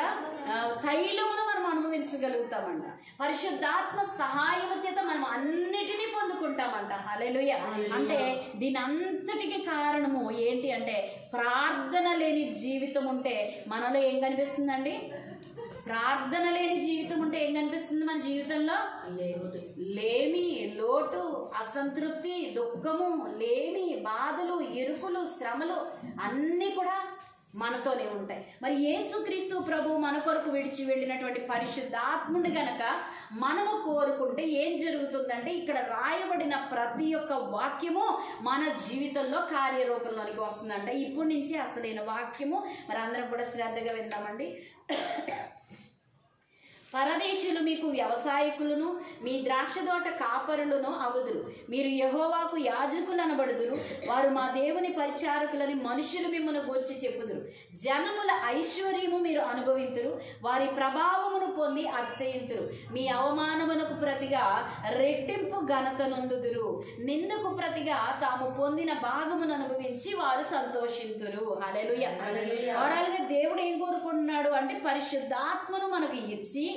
తైలమును మనం అనుభవించగలుగుతామంట. పరిశుద్ధాత్మ సహాయము చేత మనం అన్నిటినీ పొందుకుంటామంట. హల్లెలూయా. అంటే దీని అంతటికి కారణము ఏంటి అంటే ప్రార్థన లేని జీవితం ఉంటే మనలో ఏం కనిపిస్తుందండి? ప్రార్థన లేని జీవితం ఉంటే ఏం కనిపిస్తుంది మన జీవితంలో? లేమి, లోటు, అసంతృప్తి, దుఃఖము, లేమి, బాధలు, ఇరుకులు, శ్రమలు అన్నీ కూడా మనతోనే ఉంటాయి. మరి యేసుక్రీస్తు ప్రభు మన కొరకు విడిచి వెళ్ళినటువంటి పరిశుద్ధాత్ముని గనక మనము కోరుకుంటే ఏం జరుగుతుందంటే, ఇక్కడ రాయబడిన ప్రతి ఒక్క వాక్యము మన జీవితంలో కార్యరూపంలోనికి వస్తుందంట. ఇప్పటి నుంచి అసలైన వాక్యము మరి అందరం కూడా శ్రద్ధగా విందామండి. పరదేశులు మీకు వ్యవసాయకులను మీ ద్రాక్షతోట కాపరులను అగుదురు. మీరు యెహోవాకు యాజకులు అనబడుదురు. వారు మా దేవుని పరిచారకులని మనుషులు మిమ్మల్ని వచ్చి చెప్పుదురు. జనముల ఐశ్వర్యము మీరు అనుభవింతురు. వారి ప్రభావమును పొంది అతిశయింతురు. మీ అవమానమునకు ప్రతిగా రెట్టింపు ఘనత నొందుదురు. నిందకు ప్రతిగా తాము పొందిన భాగమును అనుభవించి వారు సంతోషింతురు. హల్లెలూయా. ఓవరాల్గా దేవుడు ఏం కోరుకుంటున్నాడు అంటే, పరిశుద్ధాత్మను మనకు ఇచ్చి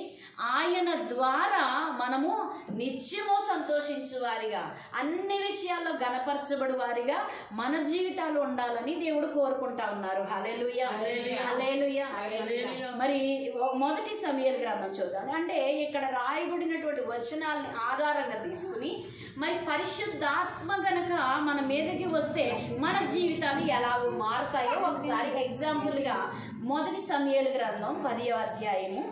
ఆయన ద్వారా మనము నిత్యము సంతోషించు వారిగా, అన్ని విషయాల్లో గణపరచబడు వారిగా మన జీవితాలు ఉండాలని దేవుడు కోరుకుంటా ఉన్నారు. హల్లెలూయా, హల్లెలూయా. మరి మొదటి సమూయేలు గ్రంథం చూద్దాం. అంటే ఇక్కడ రాయబడినటువంటి వచనాలని ఆధారంగా తీసుకుని మరి పరిశుద్ధాత్మ గనక మన మీదకి వస్తే మన జీవితాలు ఎలాగో మారుతాయో ఒకసారి ఎగ్జాంపుల్గా మొదటి సమూయేలు గ్రంథం 10వ అధ్యాయము,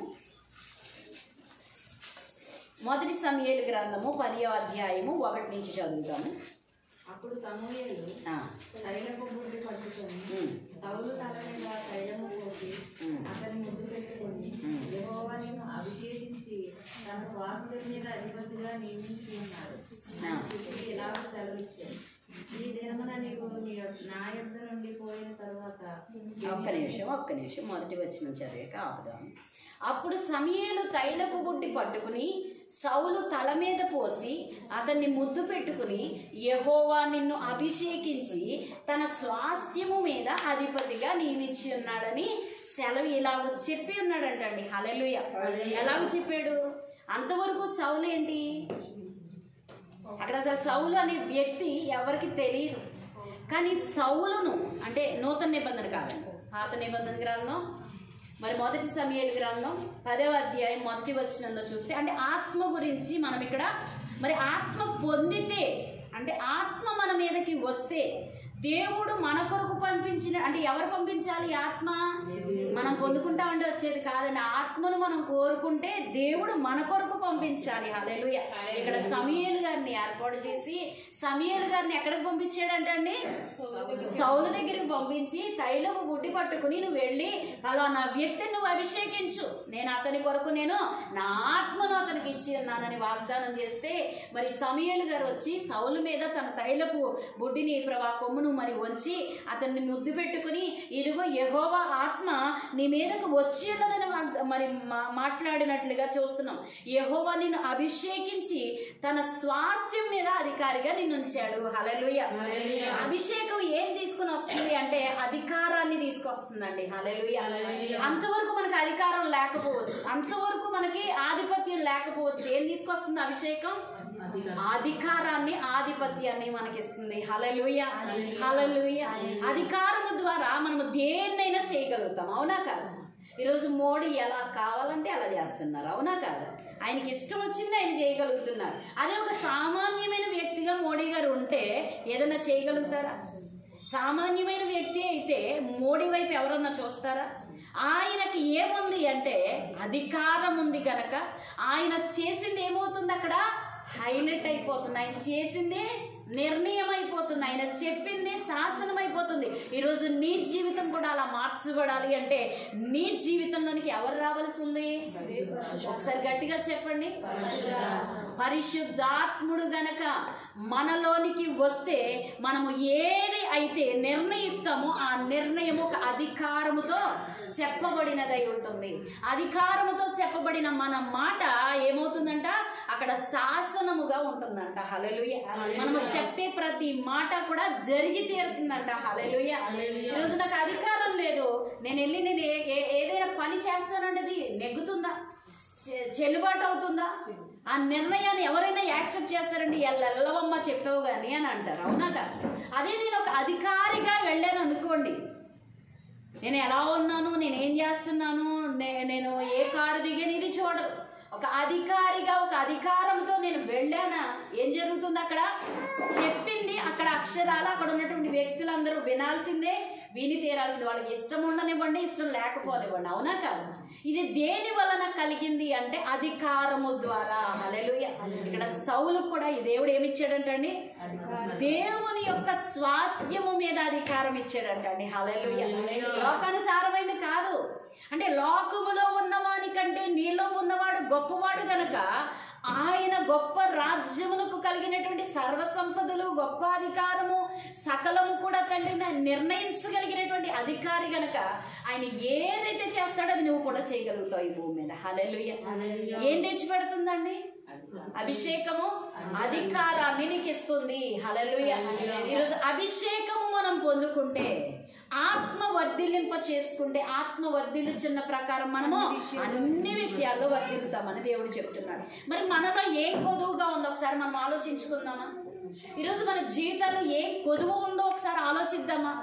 మొదటి సమూయేలు గ్రంథము 10వ అధ్యాయము 1 నుంచి చదువుతాము. అప్పుడు సమూయేలు తైలపు బుడ్డి పట్టుకొని సౌలు తల మీద తైలము పోసి అతని ముద్దు పెట్టుకొని, యెహోవా నిన్ను అభిషేకించి తన స్వాస్థ్యం మీద అధిపతిగా నియమించి ఉన్నాడు. ఇలాగ సెలవిచ్చాడు, ఈ దినమున నీకు నా యొద్ద నుండి పోయిన తరువాత. ఒక్క నిమిషం మొదటి వచనం చదివాక ఆపుదాం. అప్పుడు సమూయేలు తైలపు బుడ్డి పట్టుకుని సౌలు తల మీద పోసి అతన్ని ముద్దు పెట్టుకుని, యెహోవా నిన్ను అభిషేకించి తన స్వాస్థ్యము మీద అధిపతిగా నియమించి ఉన్నాడని సెలవు ఇలాగ చెప్పి ఉన్నాడంటండి. హల్లెలూయా. ఎలాగ చెప్పాడు? అంతవరకు సౌలు ఏంటి? అక్కడ అసలు సౌలు అనే వ్యక్తి ఎవరికి తెలియదు. కానీ సౌలును అంటే నూతన నిబంధన కాదండి, పాత నిబంధన గ్రంథం మరి మొదటి సమూయేలు గ్రంథం 10వ అధ్యాయం మొదటి వచనంలో చూస్తే, అంటే ఆత్మ గురించి మనం ఇక్కడ మరి ఆత్మ పొందితే, అంటే ఆత్మ మన మీదకి వస్తే దేవుడు మన కొరకు పంపించిన, అంటే ఎవరు పంపించాలి? ఆత్మ మనం పొందుకుంటామంటే వచ్చేది కాదండి. ఆత్మను మనం కోరుకుంటే దేవుడు మన కొరకు పంపించాలి. హల్లెలూయా. ఇక్కడ సమూయేలు గారిని ఏర్పాటు చేసి సమూయేలు గారిని ఎక్కడికి పంపించాడంటండి? సౌలు దగ్గరికి పంపించి తైలపు బుడ్డి పట్టుకుని, నువ్వు వెళ్ళి అలా నా వ్యక్తిని నువ్వు అభిషేకించు, నేను అతని కొరకు నేను నా ఆత్మను అతనికి ఇచ్చి ఉన్నానని వాగ్దానం చేస్తే, మరి సమూయేలు గారు వచ్చి సౌలు మీద తన తైలపు బుడ్డిని కొమ్మును మరి వంచి అతన్ని ముద్దు పెట్టుకుని, ఇదిగో యెహోవా ఆత్మ నీ మీదకు వచ్చి ఉన్నదని మరి మాట్లాడినట్లుగా చూస్తున్నాం. యెహోవా నిన్ను అభిషేకించి తన స్వాస్థ్యం మీద అధికారిగా నిన్ను ఉంచాడు. హల్లెలూయా. అభిషేకం ఏం తీసుకుని వస్తుంది అంటే అధికారాన్ని తీసుకొస్తుందండి. హల్లెలూయా. అంతవరకు మనకి అధికారం లేకపోవచ్చు, అంతవరకు మనకి ఆధిపత్యం లేకపోవచ్చు. ఏం తీసుకొస్తుంది అభిషేకం? అధికారాన్ని, ఆధిపత్యాన్ని మనకిస్తుంది. హల్లెలూయా, హల్లెలూయా. అధికారము ద్వారా మనము దేన్నైనా చేయగలుగుతాం. అవునా కాదా? ఈరోజు మోడీ ఎలా కావాలంటే అలా చేస్తున్నారు. అవునా కాదా? ఆయనకి ఇష్టం వచ్చింది ఆయన చేయగలుగుతున్నారు. అదే ఒక సామాన్యమైన వ్యక్తిగా మోడీ గారు ఉంటే ఏదైనా చేయగలుగుతారా? సామాన్యమైన వ్యక్తి అయితే మోడీ వైపు ఎవరన్నా చూస్తారా? ఆయనకి ఏముంది అంటే అధికారం ఉంది కనుక ఆయన చేసింది ఏమవుతుంది? అక్కడ హైలైట్ అయిపోతుంది. ఆయన చేసింది నిర్ణయం అయిపోతుంది, ఆయన చెప్పింది శాసనం అయిపోతుంది. ఈరోజు నీ జీవితం కూడా అలా మార్చబడాలి అంటే నీ జీవితంలోనికి ఎవరు రావాల్సి ఉంది? ఒకసారి గట్టిగా చెప్పండి, పరిశుద్ధాత్ముడు గనక మనలోనికి వస్తే మనము ఏది అయితే నిర్ణయిస్తామో ఆ నిర్ణయం ఒక అధికారముతో చెప్పబడినదై ఉంటుంది. అధికారముతో చెప్పబడిన మన మాట ఏమవుతుందంట? అక్కడ శాసనముగా ఉంటుందంట. హల్లెలూయా. మనము చెప్పే ప్రతి మాట కూడా జరిగి తీరుతుందంట. హల్లెలూయా. ఈరోజు నాకు అధికారం లేదు, నేను వెళ్ళి నేను ఏదైనా పని చేస్తానంటే అది నెగ్గుతుందా? చెల్లుబాటు అవుతుందా? ఆ నిర్ణయాన్ని ఎవరైనా యాక్సెప్ట్ చేస్తారండి? ఎల్లవమ్మ చెప్పావు కానీ అని అంటారు. అవునా కాదు? అదే నేను ఒక అధికారిగా వెళ్ళాను అనుకోండి, నేను ఎలా ఉన్నాను, నేను ఏం చేస్తున్నాను, నేను ఏ కారు దిగాను ఇది చూడరు. ఒక అధికారిగా ఒక అధికారంతో నేను వెళ్ళానా, ఏం జరుగుతుంది అక్కడ చెప్పింది అక్కడ అక్షరాలు అక్కడ ఉన్నటువంటి వ్యక్తులందరూ వినాల్సిందే, విని తీరాల్సిందే. వాళ్ళకి ఇష్టం ఉండనివ్వండి, ఇష్టం లేకపోనివ్వండి, అవునా కాదు? ఇది దేని వలన కలిగింది అంటే అధికారము ద్వారా. హల్లెలూయా. ఇక్కడ సౌలు కూడా ఈ దేవుడు ఏమి ఇచ్చాడంటండి, దేవుని యొక్క స్వాస్థ్యము మీద అధికారం ఇచ్చాడంటండి. హల్లెలూయా. లోకానుసారమైంది కాదు. అంటే లోకములో ఉన్నవాని కంటే నీలో ఉన్నవాడు గొప్పవాడు కనుక ఆయన గొప్ప రాజ్యమునకు కలిగినటువంటి సర్వసంపదలు, గొప్ప అధికారము, సకలము కూడా తండ్రి నిర్ణయించగలిగినటువంటి అధికారి గనక ఆయన ఏదైతే చేస్తాడో అది నువ్వు కూడా చేయగలుగుతావు ఈ భూమి మీద. హల్లెలూయా. ఏం తెచ్చిపెడుతుందండి? అభిషేకము అధికారాన్ని నీకు ఇస్తుంది. హల్లెలూయా. ఈరోజు అభిషేకము మనం పొందుకుంటే, ఆత్మ వర్ధిల్లింప చేసుకుంటే, ఆత్మ వర్ధిల్లుచున్న ప్రకారం మనము అన్ని విషయాల్లో వర్ధిల్లుతామని దేవుడు చెప్తున్నాడు. మరి మనలో ఏం కొదువుగా ఉందో ఒకసారి మనం ఆలోచించుకుందామా? ఈరోజు మన జీవితాల్లో ఏం కొదువు ఉందో ఒకసారి ఆలోచిద్దామా?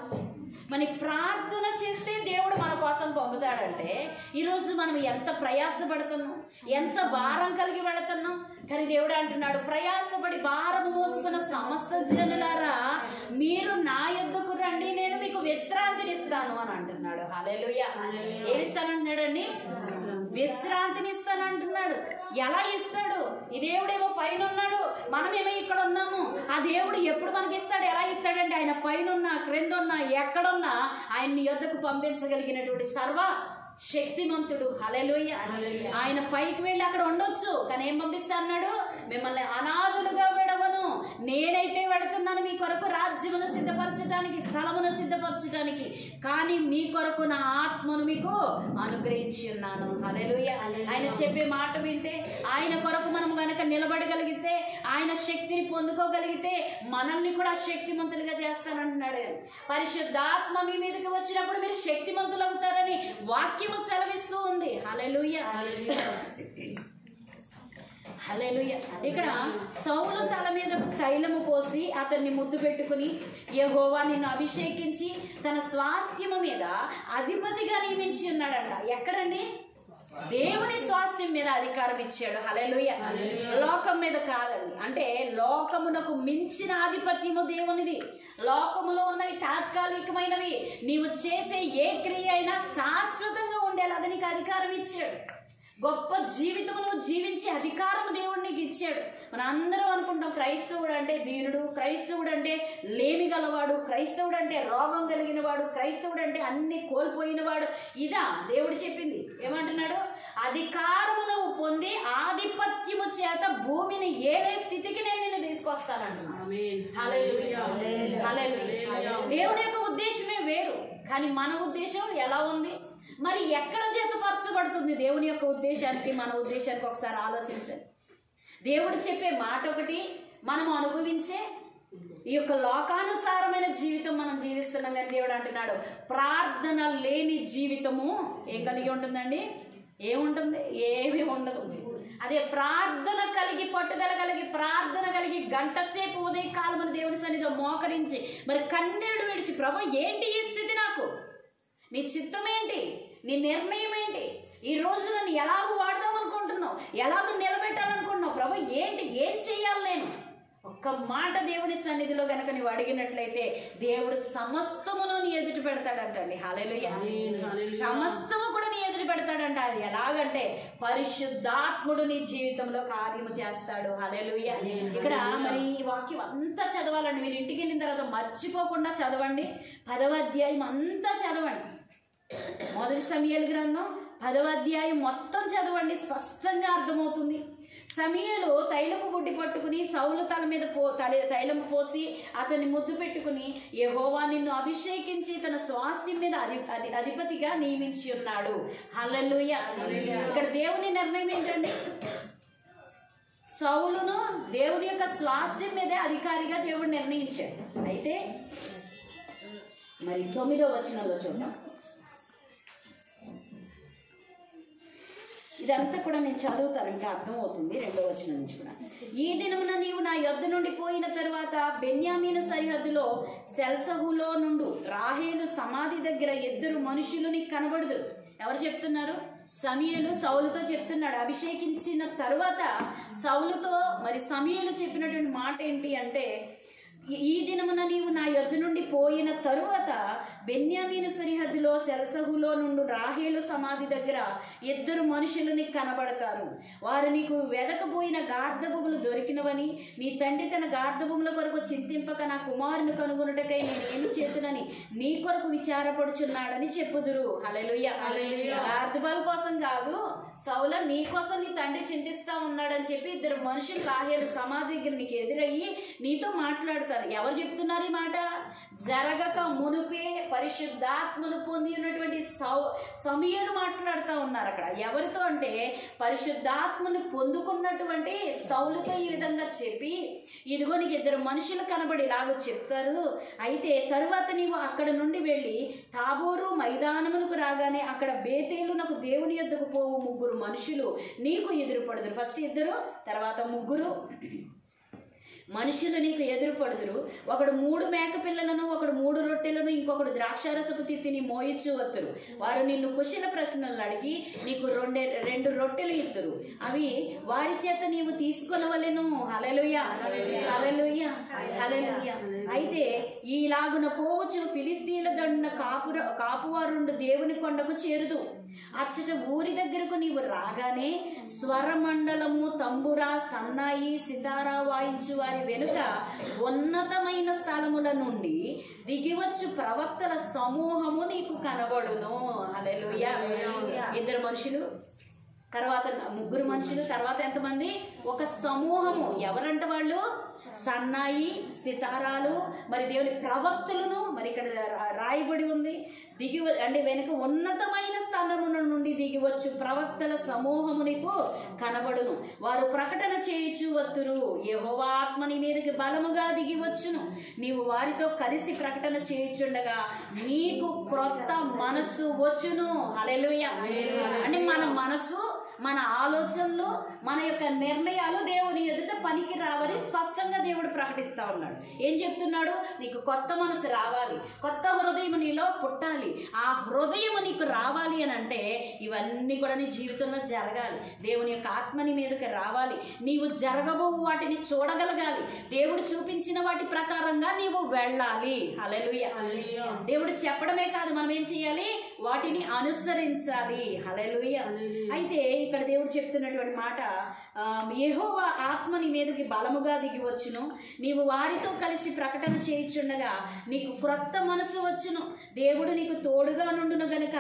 మన ప్రార్థన చేస్తే దేవుడు మన కోసం పంపుతాడంటే ఈరోజు మనం ఎంత ప్రయాసపడుతున్నాం, ఎంత భారం కలిగి వెళుతున్నాం. కానీ దేవుడు అంటున్నాడు, ప్రయాసపడి భారము మోసుకున్న సమస్త జనులారా మీరు నా యొద్దకు రండి, నేను మీకు విశ్రాంతిని ఇస్తాను అని అంటున్నాడు. హల్లెలూయా. ఏమి ఇస్తానంటున్నాడండి? విశ్రాంతిని ఇస్తాను అంటున్నాడు. ఎలా ఇస్తాడు? ఈ దేవుడేమో పైన ఉన్నాడు, మనమేమో ఇక్కడ ఉన్నాము. ఆ దేవుడు ఎప్పుడు మనకి ఇస్తాడు? ఎలా ఇస్తాడంటే ఆయన పైన ఉన్నా, క్రింద ఉన్నా, ఎక్కడున్నా ఆయన్ని యొద్దకు పంపించగలిగినటువంటి సర్వ శక్తిమంతుడు. హల్లెలూయా. ఆయన పైకి వెళ్ళి అక్కడ ఉండొచ్చు, కానీ ఏం పంపిస్తా అన్నాడు? మిమ్మల్ని అనాథులుగా విడవను, నేనైతే వెళుతున్నాను మీ కొరకు రాజ్యమును సిద్ధపరచడానికి, స్థలమును సిద్ధపరచడానికి, కానీ మీ కొరకు నా ఆత్మను మీకు అనుగ్రహించి ఉన్నాను. హల్లెలూయా. ఆయన చెప్పే మాట వింటే, ఆయన కొరకు మనం గనక నిలబడగలిగితే, ఆయన శక్తిని పొందుకోగలిగితే మనల్ని కూడా శక్తిమంతులుగా చేస్తానంటున్నాడు. పరిశుద్ధాత్మ మీ మీదకి వచ్చినప్పుడు మీరు శక్తిమంతులు అవుతారని వాక్యము సెలవిస్తూ ఉంది. హల్లెలూయా. హల్లెలూయా. ఇక్కడ సౌలు తల మీద తైలము పోసి అతన్ని ముద్దు పెట్టుకుని, యెహోవా నిన్ను అభిషేకించి తన స్వాస్థ్యము మీద అధిపతిగా నియమించి ఉన్నాడంట. ఎక్కడండి? దేవుని స్వాస్థ్యం మీద అధికారం ఇచ్చాడు. హల్లెలూయా. లోకం మీద కాదండి. అంటే లోకమునకు మించిన ఆధిపత్యము దేవునిది. లోకములో ఉన్నవి తాత్కాలికమైనవి. నీవు చేసే ఏ క్రియ అయినా శాశ్వతంగా ఉండేలాగా నీకు అధికారం ఇచ్చాడు. గొప్ప జీవితము నువ్వు జీవించే అధికారం దేవుడు నీకు ఇచ్చాడు. మన అందరం అనుకుంటాం క్రైస్తవుడు అంటే దీనుడు, క్రైస్తవుడు అంటే లేమి గలవాడు, క్రైస్తవుడు అంటే రోగం కలిగిన వాడు, క్రైస్తవుడు అంటే అన్ని కోల్పోయినవాడు. ఇదా దేవుడు చెప్పింది? ఏమంటున్నాడు? అధికారము నువ్వు పొంది ఆధిపత్యము చేత భూమిని ఏలే స్థితికి నేను నిన్ను తీసుకొస్తానంటున్నాను. హల్లెలూయా. హల్లెలూయా. దేవుని యొక్క ఉద్దేశమే వేరు, కానీ మన ఉద్దేశం ఎలా ఉంది? మరి ఎక్కడ జతపరచబడుతుంది దేవుని యొక్క ఉద్దేశానికి మన ఉద్దేశానికి? ఒకసారి ఆలోచించండి. దేవుడు చెప్పే మాట ఒకటి, మనం అనుభవించే ఈ యొక్క లోకానుసారమైన జీవితం మనం జీవిస్తున్నాం. కానీ దేవుడు అంటున్నాడు, ప్రార్థన లేని జీవితము ఏం కలిగి ఉంటుందండి? ఏముంటుంది? ఏమీ ఉండదు. అదే ప్రార్థన కలిగి, పట్టుదల కలిగి, ప్రార్థన కలిగి గంట సేపు ఉదయ కాలమున దేవుని సన్నిధిలో మోకరించి మరి కన్నీళ్లు విడిచి, ప్రభు ఏంటి ఈ స్థితి, నాకు నీ చిత్తం ఏంటి, నీ నిర్ణయం ఏంటి, ఈ రోజు నన్ను ఎలాగో వాడదాం అనుకుంటున్నావు, ఎలాగో నిలబెట్టాలనుకుంటున్నావు, ప్రభు ఏంటి, ఏం చెయ్యాలి నేను? ఒక్క మాట దేవుని సన్నిధిలో గనక నువ్వు అడిగినట్లయితే దేవుడు సమస్తమును నీ ఎదుటి పెడతాడంటండి. హల్లెలూయా. సమస్తము కూడా నీ ఎదుటి పెడతాడంట. అది ఎలాగంటే పరిశుద్ధాత్ముడు నీ జీవితంలో కార్యము చేస్తాడు. హల్లెలూయా. ఇక్కడ మరి ఈ వాక్యం అంతా చదవాలండి. మీరు ఇంటికి వెళ్ళిన తర్వాత మర్చిపోకుండా చదవండి. 10వ అధ్యాయం అంతా చదవండి. మొదటి సమూయేలు గ్రంథం 10వ అధ్యాయం మొత్తం చదవండి, స్పష్టంగా అర్థమవుతుంది. సమూయేలు తైలపు బుడ్డి పట్టుకుని సౌలు తల మీద తైలము పోసి అతన్ని ముద్దు పెట్టుకుని, యెహోవా నిన్ను అభిషేకించి తన స్వాస్థ్యం మీద అధిపతిగా నియమించి ఉన్నాడు. హల్లెలూయా. ఇక్కడ దేవుని నిర్ణయం ఏంటండి? సౌలును దేవుని యొక్క స్వాస్థ్యం మీద అధికారిగా దేవుడు నిర్ణయించాడు. అయితే మరి 9వ వచనంలో చూద్దాం. ఇదంతా కూడా నేను చదువుతాను, ఇంకా అర్థమవుతుంది. 2వ వచనం నుంచి కూడా, ఈ దినమున నీవు నా యొద్ద నుండి పోయిన తరువాత బెన్యామీను సరిహద్దులో సెల్సహులో నుండు రాహేలు సమాధి దగ్గర 2 మనుషులు నీకు కనబడుదురు. ఎవరు చెప్తున్నారు? సమూయేలు సౌలుతో చెప్తున్నాడు. అభిషేకించిన తరువాత సౌలుతో మరి సమూయేలు చెప్పినటువంటి మాట ఏంటి అంటే, ఈ దినమున నీవు నా యొద్ద నుండి పోయిన తరువాత బెన్యామీను సరిహద్దులో సెరసహులో నుండి రాహేలు సమాధి దగ్గర 2 మనుషులు నీకు కనబడతారు. వారు నీకు వెదకపోయిన గార్ధభములు దొరికినవని, నీ తండ్రి తన గార్ధభముల కొరకు చింతింపక నా కుమారుని కనుగొనుటకై నేను ఏమి చేతునని నీ కొరకు విచారపడుచున్నాడని చెప్పుదురు. హల్లెలూయా. గార్ధబాల కోసం కాదు, సౌల నీ కోసం నీ తండ్రి చింతిస్తా ఉన్నాడని చెప్పి 2 మనుషులు రాహేలు సమాధి దగ్గర నీకు ఎదురయ్యి నీతో మాట్లాడతారు. ఎవరు చెప్తున్నారు ఈ మాట? జరగక మునుపే పరిశుద్ధాత్మను పొంది ఉన్నటువంటి సమూయేలు మాట్లాడుతూ ఉన్నారు అక్కడ. ఎవరితో అంటే పరిశుద్ధాత్మను పొందుకున్నటువంటి సౌలుతో ఈ విధంగా చెప్పి, ఇదిగో నీకు 2 మనుషులు కనబడి ఇలాగ చెప్తారు. అయితే తరువాత నీవు అక్కడ నుండి వెళ్ళి తాబోరు మైదానమునకు రాగానే అక్కడ బేతేలునకు దేవుని యొద్దకు పోవు 3 మనుషులు నీకు ఎదురుపడుదురు. ఫస్ట్ 2, తర్వాత 3 మనుషులు నీకు ఎదురుపడుదురు. ఒకడు 3 మేకపిల్లలను, ఒకడు 3 రొట్టెలను, ఇంకొకడు ద్రాక్షారసపు తిత్తిని మోయిచ్చు వత్తురు. వారు నిన్ను కుశల ప్రశ్నలు అడిగి నీకు 2 రొట్టెలు ఇత్తురు. అవి వారి చేత నీవు తీసుకొనవలెను. హల్లెలూయా, హల్లెలూయా, హల్లెలూయా. అయితే ఈలాగున పోవచ్చు ఫిలిస్తీన్ల దండున కాపువారుండు దేవుని కొండకు చేరుదు. అచ్చట ఊరి దగ్గరకు నీవు రాగానే స్వరమండలము, తంబురా, సన్నాయి, సితారా వాయించు వారి వెనుక ఉన్నతమైన స్థలముల నుండి దిగివచ్చు ప్రవక్తల సమూహము నీకు కనబడును. హల్లెలూయా. 2 మనుషులు, తర్వాత 3 మనుషులు, తర్వాత ఎంతమంది? ఒక సమూహము. ఎవరంట వాళ్ళు? సన్నాయి, సితారాలు, మరి దేవుని ప్రవక్తలను. మరి ఇక్కడ రాయబడి ఉంది అంటే వెనుక ఉన్నతమైన స్థానముల నుండి దిగివచ్చు ప్రవక్తల సమూహము నీకు కనబడును. వారు ప్రకటన చేయుచు వత్తురు. యెహోవా ఆత్మ నీ మీదకి బలముగా దిగివచ్చును. నీవు వారితో కలిసి ప్రకటన చేయుచుండగా నీకు క్రొత్త మనస్సు వచ్చును. హల్లెలూయా. అంటే మన మనసు, మన ఆలోచనలు, మన యొక్క నిర్ణయాలు దేవుని ఎదుట పనికి రావని స్పష్టంగా దేవుడు ప్రకటిస్తా ఉన్నాడు. ఏం చెప్తున్నాడు? నీకు కొత్త మనసు రావాలి, కొత్త హృదయం నీలో పుట్టాలి. ఆ హృదయం నీకు రావాలి అని అంటే ఇవన్నీ కూడా నీ జీవితంలో జరగాలి. దేవుని యొక్క ఆత్మని మీదకి రావాలి. నీవు జరగబో వాటిని చూడగలగాలి. దేవుడు చూపించిన వాటి ప్రకారంగా నీవు వెళ్ళాలి. హల్లెలూయా. దేవుడు చెప్పడమే కాదు, మనం ఏం చేయాలి? వాటిని అనుసరించాలి. హల్లెలూయా. అయితే ఇక్కడ దేవుడు చెప్తున్నటువంటి మాట, యెహోవా ఆత్మ నీ మీదకి బలముగా దిగి వచ్చును. నీవు వారితో కలిసి ప్రకటన చేయుచుండగా నీకు క్రొత్త మనసు వచ్చును. దేవుడు నీకు తోడుగా నుండును గనుక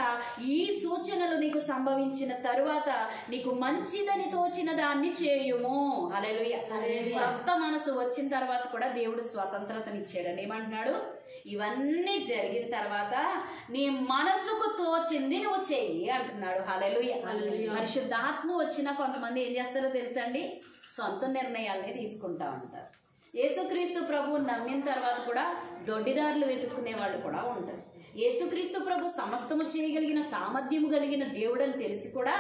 ఈ సూచనలు నీకు సంభవించిన తరువాత నీకు మంచిదని తోచిన దాన్ని చేయుము. హల్లెలూయా. క్రొత్త మనసు వచ్చిన తర్వాత కూడా దేవుడు స్వతంత్రతనిచ్చాడండి. ఏమంటున్నాడు? ఇవన్నీ జరిగిన తర్వాత నీ మనసుకు తోచింది నువ్వు చెయ్యి అంటున్నాడు. హల్లెలూయా. పరిశుద్ధాత్మ వచ్చిన కొంతమంది ఏం చేస్తారో తెలుసండి? సొంత నిర్ణయాలనే తీసుకుంటా ఉంటారు. యేసుక్రీస్తు ప్రభువు నమ్మిన తర్వాత కూడా దొడ్డిదారులు వెతుక్కునే వాళ్ళు కూడా ఉంటారు. యేసుక్రీస్తు ప్రభు సమస్తము చేయగలిగిన సామర్థ్యము కలిగిన దేవుడని తెలిసి కూడా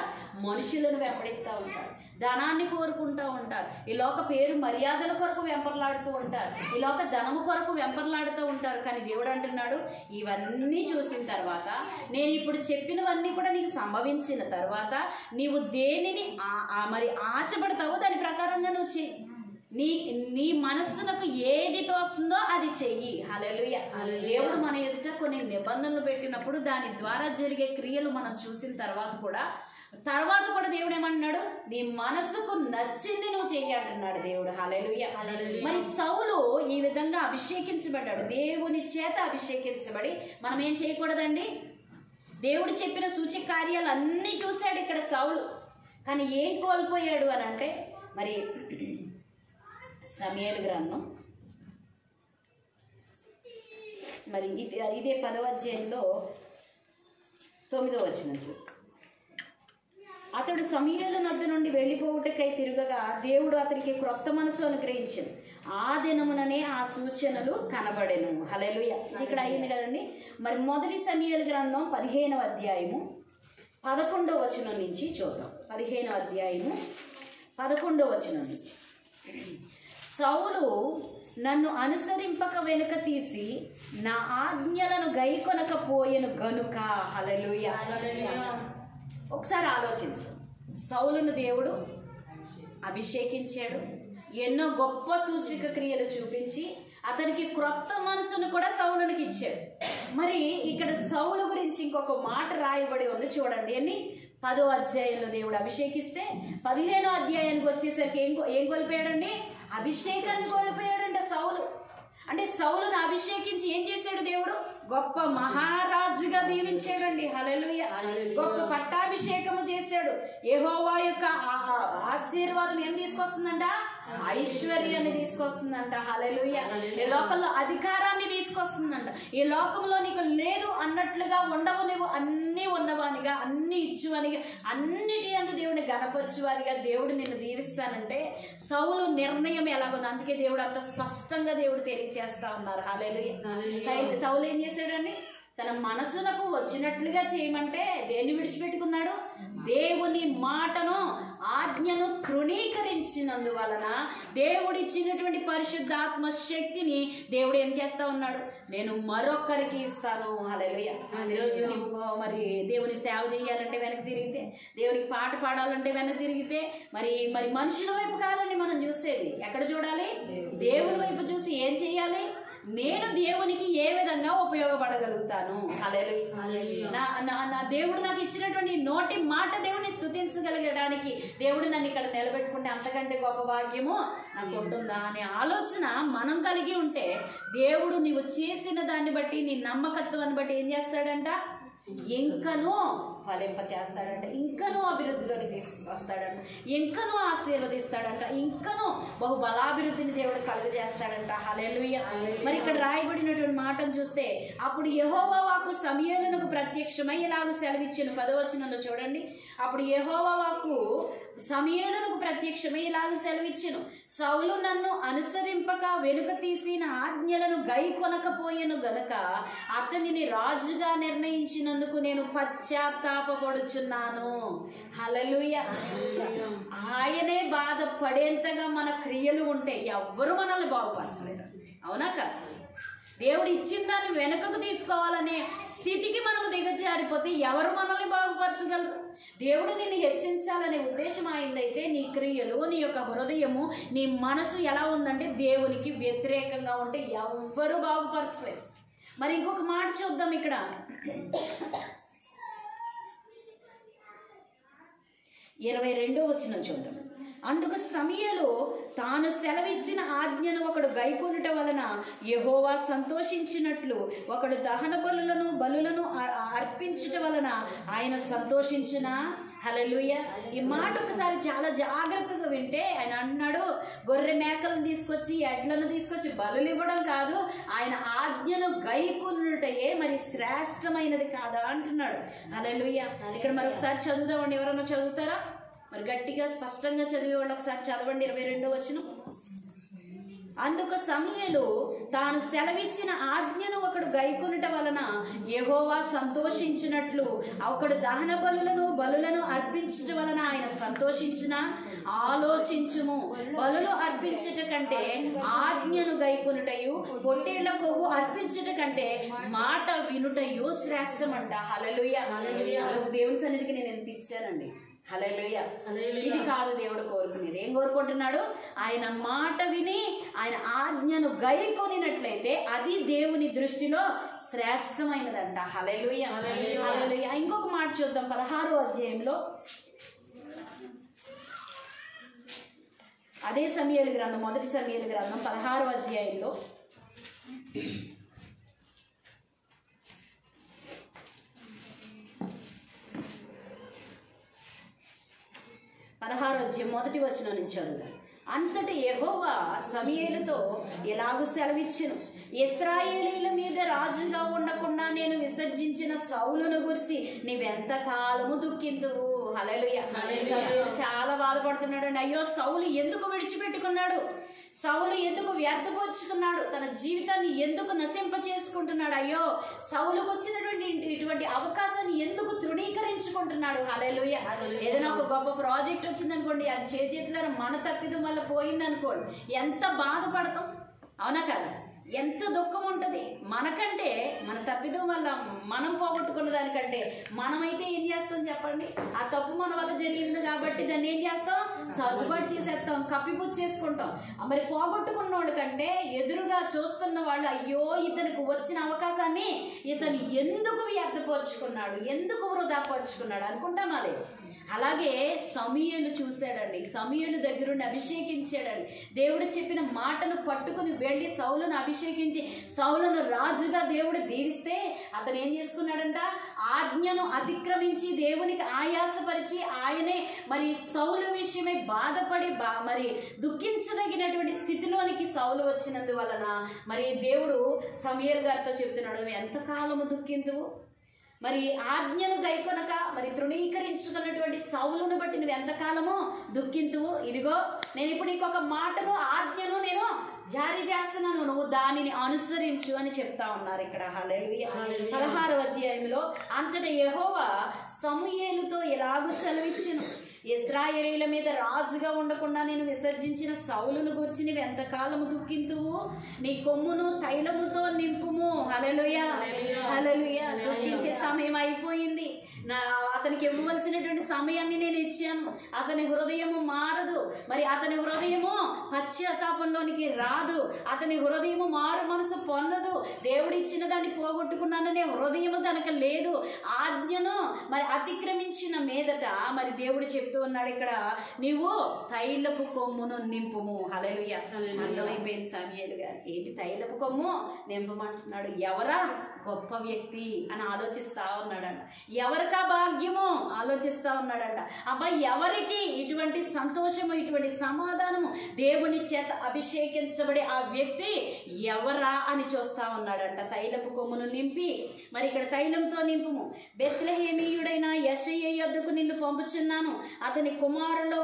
మనుషులను వెంబడిస్తూ ఉంటారు. ధనాన్ని కోరుకుంటూ ఉంటారు. ఈ లోక పేరు మర్యాదల కొరకు వెంపర్లాడుతూ ఉంటారు. ఈ లోక ధనము కొరకు వెంపర్లాడుతూ ఉంటారు. కానీ దేవుడు అంటున్నాడు, ఇవన్నీ చూసిన తర్వాత, నేను ఇప్పుడు చెప్పినవన్నీ కూడా నీకు సంభవించిన తర్వాత నీవు దేనిని మరి ఆశపడతావో దాని ప్రకారంగా నువ్వు చెయ్యి. నీ మనస్సునకు ఏది తోస్తుందో అది చెయ్యి. హల్లెలూయా. దేవుడు మన ఎదుట కొన్ని నిబంధనలు పెట్టినప్పుడు దాని ద్వారా జరిగే క్రియలు మనం చూసిన తర్వాత కూడా దేవుడు ఏమంటున్నాడు? నీ మనసుకు నచ్చింది నువ్వు చెయ్యి అంటున్నాడు దేవుడు. హల్లెలూయా. మరి సౌలు ఈ విధంగా అభిషేకించబడ్డాడు, దేవుని చేత అభిషేకించబడి మనం ఏం చేయకూడదండి? దేవుడు చెప్పిన సూచక కార్యాలు అన్నీ చూశాడు ఇక్కడ సౌలు. కానీ ఏం కోల్పోయాడు అని అంటే, మరి సమూయేలు గ్రంథం మరి ఇదే 10వ అధ్యాయంలో 9వ వచనం. అతడు సమూయేలు నద్ద నుండి వెళ్ళిపోవుటకై తిరుగగా దేవుడు అతనికి క్రొత్త మనసు అనుగ్రహించింది. ఆ దినముననే ఆ సూచనలు కనబడెను. హల్లెలూయా. ఇక్కడ అయింది కదండి. మరి మొదటి సమూయేలు గ్రంథం 15వ అధ్యాయము 11వ వచనం నుంచి చూద్దాం. 15వ అధ్యాయము 11వ వచనం నుంచి. సౌలు నన్ను అనుసరింపక వెనుక తీసి నా ఆజ్ఞలను గైకొనకపోయెను గనుక. హల్లెలూయా. ఒకసారి ఆలోచించు. సౌలును దేవుడు అభిషేకించాడు, ఎన్నో గొప్ప సూచక క్రియలు చూపించి అతనికి క్రొత్త మనసును కూడా సౌలునికి ఇచ్చాడు. మరి ఇక్కడ సౌలు గురించి ఇంకొక మాట రాయబడి ఉంది చూడండి. 10వ అధ్యాయంలో దేవుడు అభిషేకిస్తే 15వ అధ్యాయానికి వచ్చేసరికి ఏం కోల్పోయాడండి? అభిషేకాన్ని కోల్పోయాడంట సౌలు. అంటే సౌలును అభిషేకించి ఏం చేశాడు దేవుడు? గొప్ప మహారాజుగా దీవించాడండి. హల్లెలూయా. గొప్ప పట్టాభిషేకము చేశాడు. యెహోవా యొక్క ఆశీర్వాదం ఏం తీసుకొస్తుందంట? ఐశ్వర్యాన్ని తీసుకొస్తుందంట. హల్లెలూయా. ఈ లోకంలో అధికారాన్ని తీసుకొస్తుందంట. ఈ లోకంలో నీకు లేదు అన్నట్లుగా ఉండవు, నువ్వు అన్నీ ఉన్నవానిగా, అన్ని ఇచ్చువానిగా, అన్నిటి అందు దేవుడిని గణపరచువారిగా దేవుడు నిన్ను దీవిస్తానంటే సౌలు నిర్ణయం ఎలాగుంది? అందుకే దేవుడు అంత స్పష్టంగా దేవుడు తెలియజేస్తా ఉన్నారు. హల్లెలూయా. సౌలు ఏం చేశాడండి? తన మనసులకు వచ్చినట్లుగా చేయమంటే దేన్ని విడిచిపెట్టుకున్నాడు? దేవుని మాటను, ఆజ్ఞను తృణీకరించినందువలన దేవుడిచ్చినటువంటి పరిశుద్ధాత్మ శక్తిని దేవుడు ఏం చేస్తా ఉన్నాడు? నేను మరొకరికి ఇస్తాను. హల్లెలూయా. ఈరోజు మరి దేవుని సేవ చేయాలంటే వెనక్కి తిరిగితే, దేవునికి పాట పాడాలంటే వెనక్కి తిరిగితే, మరి మనుషుల వైపు కాదండి మనం చూసేది. ఎక్కడ చూడాలి? దేవుని వైపు చూసి ఏం చేయాలి? నేను దేవునికి ఏ విధంగా ఉపయోగపడగలుగుతాను? హల్లెలూయా. నా దేవుడు నాకు ఇచ్చినటువంటి నోటి మాట దేవుడిని స్తుతించగలగడానికి దేవుడు నన్ను ఇక్కడ నిలబెట్టుకుంటే అంతకంటే గొప్ప భాగ్యము నాకు ఉంటుందా అనే ఆలోచన మనం కలిగి ఉంటే దేవుడు నీవు చేసిన దాన్ని బట్టి, నీ నమ్మకత్వాన్ని బట్టి ఏం చేస్తాడంట? ఇంకనూ ఫలింప చేస్తాడంట, ఇంకనూ అభివృద్ధిలోకి తీసుకొస్తాడంట, ఇంకనూ ఆశీర్వదిస్తాడంట, ఇంకనూ బహుబలాభివృద్ధిని దేవుడు కలుగజేస్తాడంట. హల్లెలూయా. మరి ఇక్కడ రాయబడినటువంటి మాటను చూస్తే, అప్పుడు యెహోవా వాక్కు సమూయేలునకు ప్రత్యక్షమై ఇలాగ సెలవిచ్చెను. 10వ వచనంలో చూడండి. అప్పుడు యెహోవా వాక్కు సమూయేలునకు ప్రత్యక్షమై ఇలాగ సెలవిచ్చెను, సౌలు నన్ను అనుసరింపక వెనుక తీసిన ఆజ్ఞలను గైకొనకపోయెను గనుక అతనిని రాజుగా నిర్ణయించినందుకు నేను పశ్చాత్తాపపడుచున్నాను. హల్లెలూయా. ఆయనే బాధపడేంతగా మన క్రియలు ఉంటే ఎవ్వరు మనల్ని బాగుపరచలేరు. అవునా కదా? దేవుడు ఇచ్చిన దాన్ని వెనుకకు తీసుకోవాలనే స్థితికి మనం దిగజారిపోతే ఎవరు మనల్ని బాగుపరచగలరు? దేవుడు నిన్ను హెచ్చించాలనే ఉద్దేశం అయిందైతే నీ క్రియలు, నీ యొక్క హృదయము, నీ మనసు ఎలా ఉందంటే దేవునికి వ్యతిరేకంగా ఉంటే ఎవ్వరు బాగుపరచలేరు. మరి ఇంకొక మాట చూద్దాం. ఇక్కడ 22వ వచనం చూద్దాం. అందుకు సమూయేలు తాను సెలవిచ్చిన ఆజ్ఞను ఒకడు గైకొనుట వలన యెహోవా సంతోషించినట్లు ఒకడు దహన బలులను అర్పించుట వలన ఆయన సంతోషించునా? హల్లెలూయా. ఈ మాట ఒకసారి చాలా జాగ్రత్తగా వింటే ఆయన అన్నాడు, గొర్రె మేకలను తీసుకొచ్చి, ఎడ్లను తీసుకొచ్చి బలులు ఇవ్వడం కాదు, ఆయన ఆజ్ఞను గైకొనుటయే మరి శ్రేష్టమైనది కాదా అంటున్నాడు. హల్లెలూయా. ఇక్కడ మరొకసారి చదువుదామండి. ఎవరన్నా చదువుతారా? మరి గట్టిగా స్పష్టంగా చదివే వాళ్ళు ఒకసారి చదవండి. 22వ వచనం. అందుకు సమూయేలు తాను సెలవిచ్చిన ఆజ్ఞను ఒకడు గైకొనుట వలన యెహోవా సంతోషించినట్లు ఒకడు దహన బలులను అర్పించుట వలన ఆయన సంతోషించున? ఆలోచించుము. బలులు అర్పించుట కంటే ఆజ్ఞను గైకొనుటయు, పొట్టేళ్ల కొవ్వు అర్పించుట కంటే మాట వినుటయు శ్రేష్టమంట. హల్లెలూయా. దేవుని సన్నిధికి నేను ఎంత ఇచ్చానండి. హల్లెలూయా. ఇది కాదు దేవుడు కోరుకునేది. ఏం కోరుకుంటున్నాడు? ఆయన మాట విని ఆయన ఆజ్ఞను గైకొనినట్లయితే అది దేవుని దృష్టిలో శ్రేష్టమైనదంట. హల్లెలూయా. హల్లెలూయా. ఇంకొక మాట చూద్దాం. 16వ అధ్యాయంలో అదే సమూయేలు గ్రంథం, మొదటి సమూయేలు గ్రంథం 16వ అధ్యాయంలో 16వ అధ్యాయం 1వ వచనం నుంచి చదువుదాం. అంతటి యెహోవా సమూయేలుతో ఎలాగూ సెలవిచ్చెను, ఇశ్రాయేలీల మీద రాజుగా ఉండకుండా నేను విసర్జించిన సౌలును గురించి నీవెంత కాలము దుఃఖింతువు. హల్లెలూయా. చాలా బాధపడుతున్నాడు అండి. అయ్యో, సౌలు ఎందుకు విడిచిపెట్టుకున్నాడు? సౌలు ఎందుకు వ్యర్థపరుచుకున్నాడు? తన జీవితాన్ని ఎందుకు నశింప చేసుకుంటున్నాడు? అయ్యో, సౌలుకు వచ్చినటువంటి ఇటువంటి అవకాశాన్ని ఎందుకు తృణీకరించుకుంటున్నాడు? హల్లెలూయా. ఏదైనా ఒక గొప్ప ప్రాజెక్ట్ వచ్చిందనుకోండి, అది చేతులారా మన తప్పిదం వల్ల పోయిందనుకోండి, ఎంత బాధపడతాం? అవునా కదా? ఎంత దుఃఖం ఉంటుంది. మనకంటే మన తప్పిదం వల్ల మనం పోగొట్టుకున్న దానికంటే మనమైతే ఏం చేస్తాం చెప్పండి? ఆ తప్పు మన వల్ల జరిగింది కాబట్టి దాన్ని ఏం చేస్తాం? సర్దుబాటు చేసేస్తాం, కప్పిపుచ్చేసుకుంటాం. మరి పోగొట్టుకున్న వాళ్ళకంటే ఎదురుగా చూస్తున్న వాళ్ళు అయ్యో ఇతనికి వచ్చిన అవకాశాన్ని ఇతను ఎందుకు వ్యర్థపరుచుకున్నాడు, ఎందుకు వృధాపరుచుకున్నాడు అనుకుంటామా లేదు? అలాగే సమూయేలు చూశాడండి, సమూయేలు దగ్గరుండి అభిషేకించాడండి. దేవుడు చెప్పిన మాటను పట్టుకుని వెళ్ళి సౌలును అభిషేకించి సౌలును రాజుగా దేవుడు దీవిస్తే అతను ఏం చేసుకున్నాడంట? ఆజ్ఞను అతిక్రమించి దేవునికి ఆయాసపరిచి ఆయనే మరి సౌలు విషయమై బాధపడి మరి దుఃఖించదగినటువంటి స్థితిలోనికి సౌలు వచ్చినందువలన మరి దేవుడు సమూయేలు గారితో చెప్తున్నాడు, ఎంతకాలము దుఃఖింతువు? మరి ఆజ్ఞను గైకొనక మరి తృణీకరించుకున్నటువంటి సౌలును బట్టి నువ్వు ఎంతకాలమో దుఃఖింతువు? ఇదిగో నేను ఇప్పుడు నీకు ఒక మాటను ఆజ్ఞను నేను జారీ చేస్తున్నాను, నువ్వు దానిని అనుసరించు అని చెప్తా ఉన్నారు ఇక్కడ. హల్లెలూయా. 16వ అధ్యాయంలో అంతటా యెహోవా సమూయేలుతో ఎలాగూ సెలవిచ్చెను, ఇశ్రాయేలీయుల మీద రాజుగా ఉండకుండా నేను విసర్జించిన సౌలును గురించి నువ్వు ఎంతకాలము దుఃఖింతువు? నీ కొమ్మును తైలముతో నింపుము. హల్లెలూయా, హల్లెలూయా. దుఃఖించే సమయం అయిపోయింది. అతనికి ఇవ్వవలసినటువంటి సమయాన్ని నేను ఇచ్చాను. అతని హృదయము మారదు, మరి అతని హృదయము పశ్చాత్తాపంలోనికి రాదు, అతని హృదయము మారు మనసు పొందదు. దేవుడు ఇచ్చిన దాన్ని పోగొట్టుకున్నాననే హృదయము తనకు లేదు. ఆజ్ఞను మరి అతిక్రమించిన మీదట మరి దేవుడు చెప్తూ ఉన్నాడు ఇక్కడ, నీవు తైలపు కొమ్మును నింపుము. హల్లెలూయా. అర్థమైపోయింది సమూయేలు గారు, ఏంటి తైలపు కొమ్ము నింపమంటున్నాడు? ఎవరా గొప్ప వ్యక్తి అని ఆలోచిస్తా ఉన్నాడంట. ఎవరికా భాగ్యము ఆలోచిస్తా ఉన్నాడంట. అబ్బా ఎవరికి ఇటువంటి సంతోషము, ఇటువంటి సమాధానము, దేవుని చేత అభిషేకించబడే ఆ వ్యక్తి ఎవరా అని చూస్తా ఉన్నాడంట. తైలపు కొమ్మును నింపి మరి ఇక్కడ తైలంతో నింపుము. బెత్లెహేమీయుడైన యెషయ్య యొద్దకు నిన్ను పంపుచున్నాను. అతని కుమారుల్లో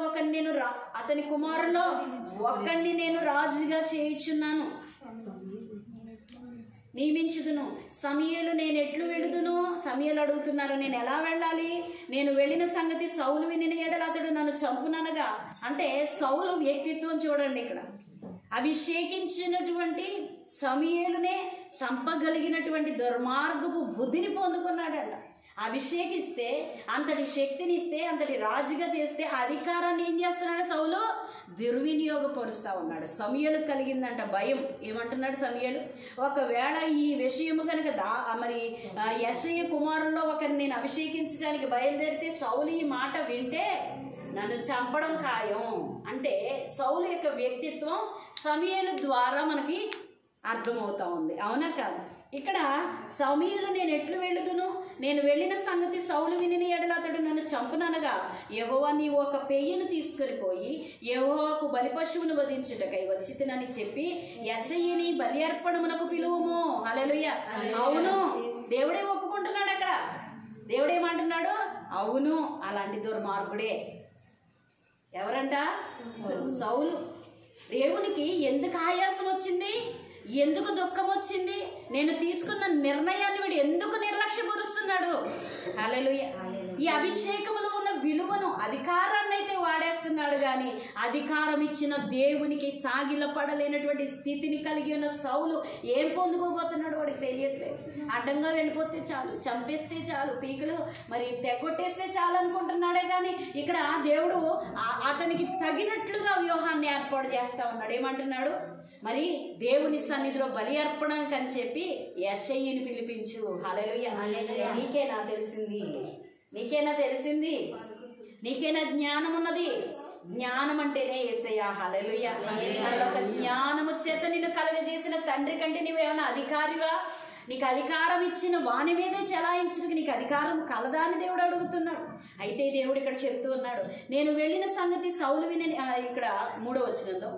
ఒకరిని నేను రాజుగా చేయుచున్నాను, నియమించుదును. సమూయేలు నేను ఎట్లు వెళుదును? సమూయేలు అడుగుతున్నారు, నేను ఎలా వెళ్ళాలి? నేను వెళ్ళిన సంగతి సౌలు వినిన ఎడల అతడు నన్ను చంపుననగా. అంటే సౌలు వ్యక్తిత్వం చూడండి ఇక్కడ. అభిషేకించినటువంటి సమూయేలునే చంపగలిగినటువంటి దుర్మార్గపు బుద్ధిని పొందుకున్నాడంట. అభిషేకిస్తే అంతటి శక్తినిస్తే అంతటి రాజుగా చేస్తే అధికారాన్ని ఏం చేస్తున్నాడు? సౌలు దుర్వినియోగపరుస్తూ ఉన్నాడు. సమూయేలుకు కలిగిందంట భయం. ఏమంటున్నాడు సమూయేలు? ఒకవేళ ఈ విషయము కనుక మరి యెషయ్య కుమారుల్లో ఒకరిని నేను అభిషేకించడానికి బయలుదేరితే సౌలు ఈ మాట వింటే నన్ను చంపడం ఖాయం. అంటే సౌలు యొక్క వ్యక్తిత్వం సమూయేలు ద్వారా మనకి అర్థమవుతా ఉంది, అవునా కాదు? ఇక్కడ సమూయేలు నేను ఎట్లు వెళ్ళుదును? నేను వెళ్ళిన సంగతి సౌలు వినిన ఎడల అతడు నన్ను చంపుననగా, యెహోవా నీవు ఒక పెయ్యను తీసుకొని పోయి యెహోవాకు బలిపశువును వధించుటకై వచ్చితినని చెప్పి యెషయ్యని బలి అర్పణమునకు పిలువుము. హల్లెలూయా. అవును, దేవుడే ఒప్పుకుంటున్నాడు అక్కడ. దేవుడేమంటున్నాడు? అవును, అలాంటి దుర్మార్గుడే. ఎవరంట? సౌలు. దేవునికి ఎందుకు ఆయాసం వచ్చింది? ఎందుకు దుఃఖం వచ్చింది? నేను తీసుకున్న నిర్ణయాన్ని వీడు ఎందుకు నిర్లక్ష్యపరుస్తున్నాడు? హల్లెలూయా. ఈ అభిషేకములో ఉన్న విలువను, అధికారాన్ని అయితే వాడేస్తున్నాడు, కానీ అధికారం ఇచ్చిన దేవునికి సాగిల పడలేనటువంటి స్థితిని కలిగి ఉన్న సౌలు ఏం పొందుకోబోతున్నాడు వాడికి తెలియట్లేదు. అడ్డంగా వెళ్ళిపోతే చాలు, చంపేస్తే చాలు, పీకలు మరి తెగొట్టేస్తే చాలు అనుకుంటున్నాడే కానీ ఇక్కడ దేవుడు అతనికి తగినట్లుగా వ్యూహాన్ని ఏర్పాటు చేస్తా ఉన్నాడు. ఏమంటున్నాడు? మరి దేవుని సన్నిధిలో బలి అర్పణకి అని చెప్పి యెషయ్యని పిలిపించు. హల్లెలూయా. నీకేనా తెలిసింది? నీకేనా తెలిసింది? నీకేనా జ్ఞానం ఉన్నది? జ్ఞానం అంటేనే యేసయ్య. హల్లెలూయా. ఒక జ్ఞానము చేత నిన్ను కలుగజేసిన తండ్రి కంటే నువ్వేమైనా అధికారివా? నీకు అధికారం ఇచ్చిన వాని మీదే చెలాయించుటకు నీకు అధికారం కలదా అని దేవుడు అడుగుతున్నాడు. అయితే దేవుడు ఇక్కడ చెప్తూ ఉన్నాడు, నేను వెళ్ళిన సంగతి సౌలు విని. ఇక్కడ 3వ వచనంలో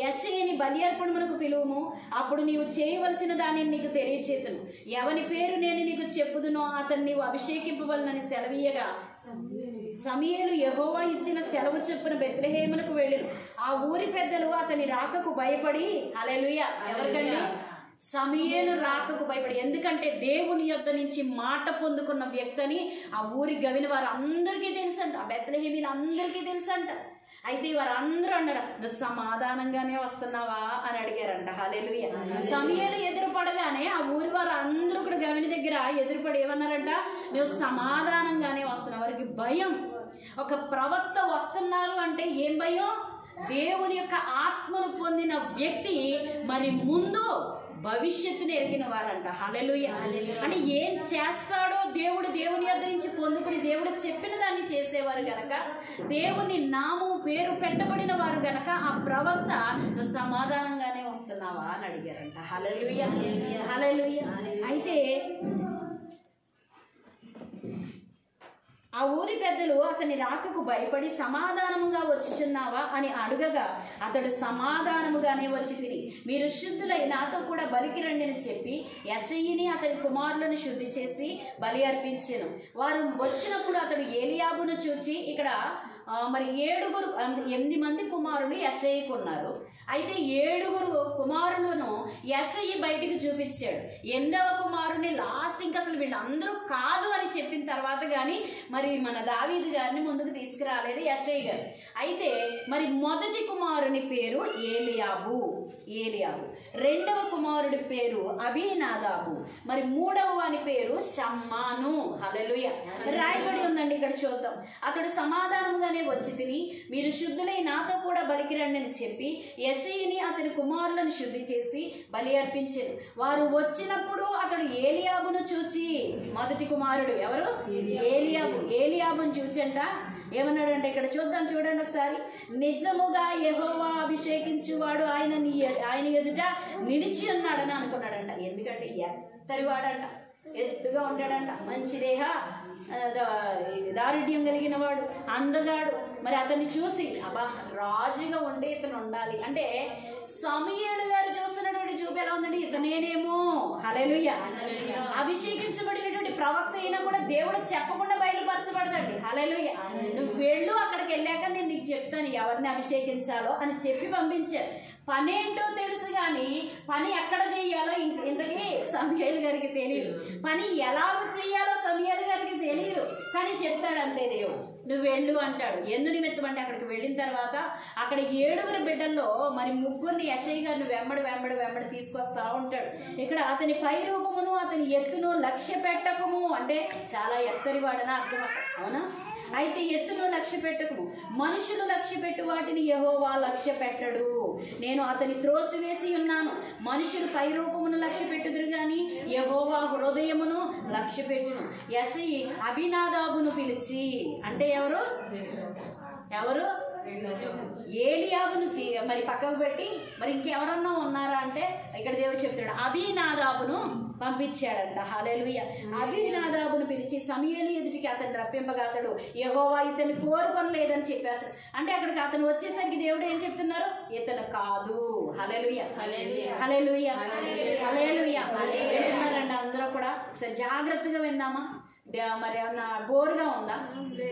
యెషయ్యని బలి అర్పణమునకు పిలువుము, అప్పుడు నీవు చేయవలసిన దానిని నీకు తెలియచేతును. ఎవని పేరు నేను నీకు చెప్పుదునో అతన్ని నీవు అభిషేకింపవలనని సెలవీయగా, సమూయేలు యెహోవా ఇచ్చిన సెలవు చొప్పున బెత్లెహేమునకు వెళ్ళెను. ఆ ఊరి పెద్దలు అతని రాకకు భయపడి, హల్లెలూయా, ఎవరికండి? సమూయేలు రాకకు భయపడి, ఎందుకంటే దేవుని యొద్ద నుంచి మాట పొందుకున్న వ్యక్తిని ఆ ఊరి గవిన వారు అందరికీ తెలుసంట, ఆ బెత్లెహేమీలు అందరికీ తెలుసంట. అయితే వారందరూ అన్నారు, నువ్వు సమాధానంగానే వస్తున్నావా అని అడిగారంట. హల్లెలూయా. సమూయేలు ఎదురుపడగానే ఆ ఊరి వారు అందరూ కూడా గవిని దగ్గర ఎదురుపడి ఏమన్నారంట, నువ్వు సమాధానంగానే వస్తున్నావు. వారికి భయం. ఒక ప్రవక్త వస్తున్నారు అంటే ఏం భయం? దేవుని యొక్క ఆత్మను పొందిన వ్యక్తి మరి ముందు భవిష్యత్తుని ఎరిగిన వారంట. హల్లెలూయా. అంటే ఏం చేస్తాడో దేవుని యొద్ద నుంచి పొందుకుని దేవుడు చెప్పిన దాన్ని చేసేవారు గనక, దేవుని నామం పేరు పెట్టబడిన వారు గనక ఆ ప్రవక్త నువ్వు సమాధానంగానే వస్తున్నావా అని అడిగారంట. హల్లెలూయా, హల్లెలూయా. అయితే ఆ ఊరి పెద్దలు అతని రాకకు భయపడి సమాధానముగా వచ్చుచున్నావా అని అడగగా అతడు సమాధానముగానే వచ్చి తిరిగి, మీరు శుద్ధులై నాతో కూడా బలికి రండి అని చెప్పి యెషయిని అతని కుమారులను శుద్ధి చేసి బలి అర్పించెను. వారు వచ్చినప్పుడు అతడు ఏలియాబును చూచి, ఇక్కడ మరి 8 మంది కుమారులు యెషయికి ఉన్నారు. అయితే 7 కుమారులను యెషయి బయటికి చూపించాడు. 8వ కుమారుని లాస్ట్ ఇంకా అసలు వీళ్ళందరూ కాదు అని చెప్పిన తర్వాత కానీ మరి మన దావీదు గారిని ముందుకు తీసుకురాలేదు యెషయి గారు. అయితే మరి మొదటి కుమారుని పేరు ఏలియాబు. 2వ కుమారుడి పేరు అబీనాదాబు. మరి 3వ వాని పేరు షమ్మాను. హల్లెలూయా. రాయబడి ఉందండి, ఇక్కడ చూద్దాం. అతడు సమాధానముగానే వచ్చి తిని, మీరు శుద్ధులై నాతో కూడా బలికి రండి అని చెప్పి యెషయిని అతని కుమారులను శుద్ధి చేసి బలి అర్పించారు. వారు వచ్చినప్పుడు అతడు ఏలియాబును చూచి, మొదటి కుమారుడు ఎవరు? ఏలియాబును చూచంట ఏమన్నాడంటే, ఇక్కడ చూద్దాం, చూడండి ఒకసారి. నిజముగా యెహోవా అభిషేకించువాడు ఆయన ఎదుట నిలిచి ఉన్నాడని అనుకున్నాడంట. ఎందుకంటే ఎత్తరివాడంట, ఎత్తుగా ఉంటాడంట, మంచి దేహ దారుఢ్యం కలిగిన వాడు, అందగాడు. మరి అతన్ని చూసి అబ్బా రాజుగా ఉండే ఇతను ఉండాలి అంటే సమూయేలు గారు చూస్తున్నటువంటి చూపు ఎలా ఉందండి? ఇతనేనేమో. హల్లెలూయా. అభిషేకించబడినటువంటి ప్రవక్త అయినా కూడా దేవుడు చెప్పకుండా బయలుపరచబడతాడు. హల్లెలూయా. నువ్వు వెళ్ళు, అక్కడికి వెళ్ళాక నేను నీకు చెప్తాను ఎవరిని అభిషేకించాలో అని చెప్పి పంపించారు. పనేంటో తెలుసు కానీ పని ఎక్కడ చెయ్యాలో ఇంతకీ సమూయేలు గారికి తెలియదు. పని ఎలా చెయ్యాలో సమూయేలు గారికి తెలియదు. కానీ చెప్తాడంతే దేవుడు, నువ్వు వెళ్ళు అంటాడు. ఎందు నిమిత్తం అంటే అక్కడికి వెళ్ళిన తర్వాత అక్కడ 7 బిడ్డల్లో మరి 3 యెషయి గారిని వెంబడి తీసుకొస్తా ఉంటాడు. ఇక్కడ అతని పై రూపమును అతని ఎత్తును లక్ష్య పెట్టకము అంటే చాలా ఎత్తరివాడని అర్థం. అవునా? అయితే ఎత్తును లక్ష్య పెట్టకము, మనుషులు లక్ష్య పెట్టు వాటిని యెహోవా లక్ష్య పెట్టడు. నేను అతని త్రోసివేసి ఉన్నాను. మనుషులు పై రూపమును లక్ష్య పెట్టుదురు గాని యెహోవా హృదయమును లక్ష్య పెట్టును. యెషయి అబీనాదాబును పిలిచి, అంటే ఎవరు ఏలియాబును మరి పక్కకు పెట్టి మరి ఇంకెవరన్నా ఉన్నారా అంటే ఇక్కడ దేవుడు చెప్తున్నాడు అబీనాదాబును పంపించాడంట. హల్లెలూయా. అబీనాదాబును పిలిచి సమూయేలు ఎదుటికి అతను రప్పింపగా అతడు యెహోవా ఇతన్ని కోరుకొనలేదని చెప్పేశాడు. అంటే అక్కడికి అతను వచ్చేసరికి దేవుడు ఏం చెప్తున్నారు? ఇతను కాదు. హల్లెలూయా, హల్లెలూయా, హల్లెలూయా. వింటున్నారండి అందరూ కూడా? ఒకసారి జాగ్రత్తగా విందామా? మరి ఏమన్నా బోరుగా ఉందా?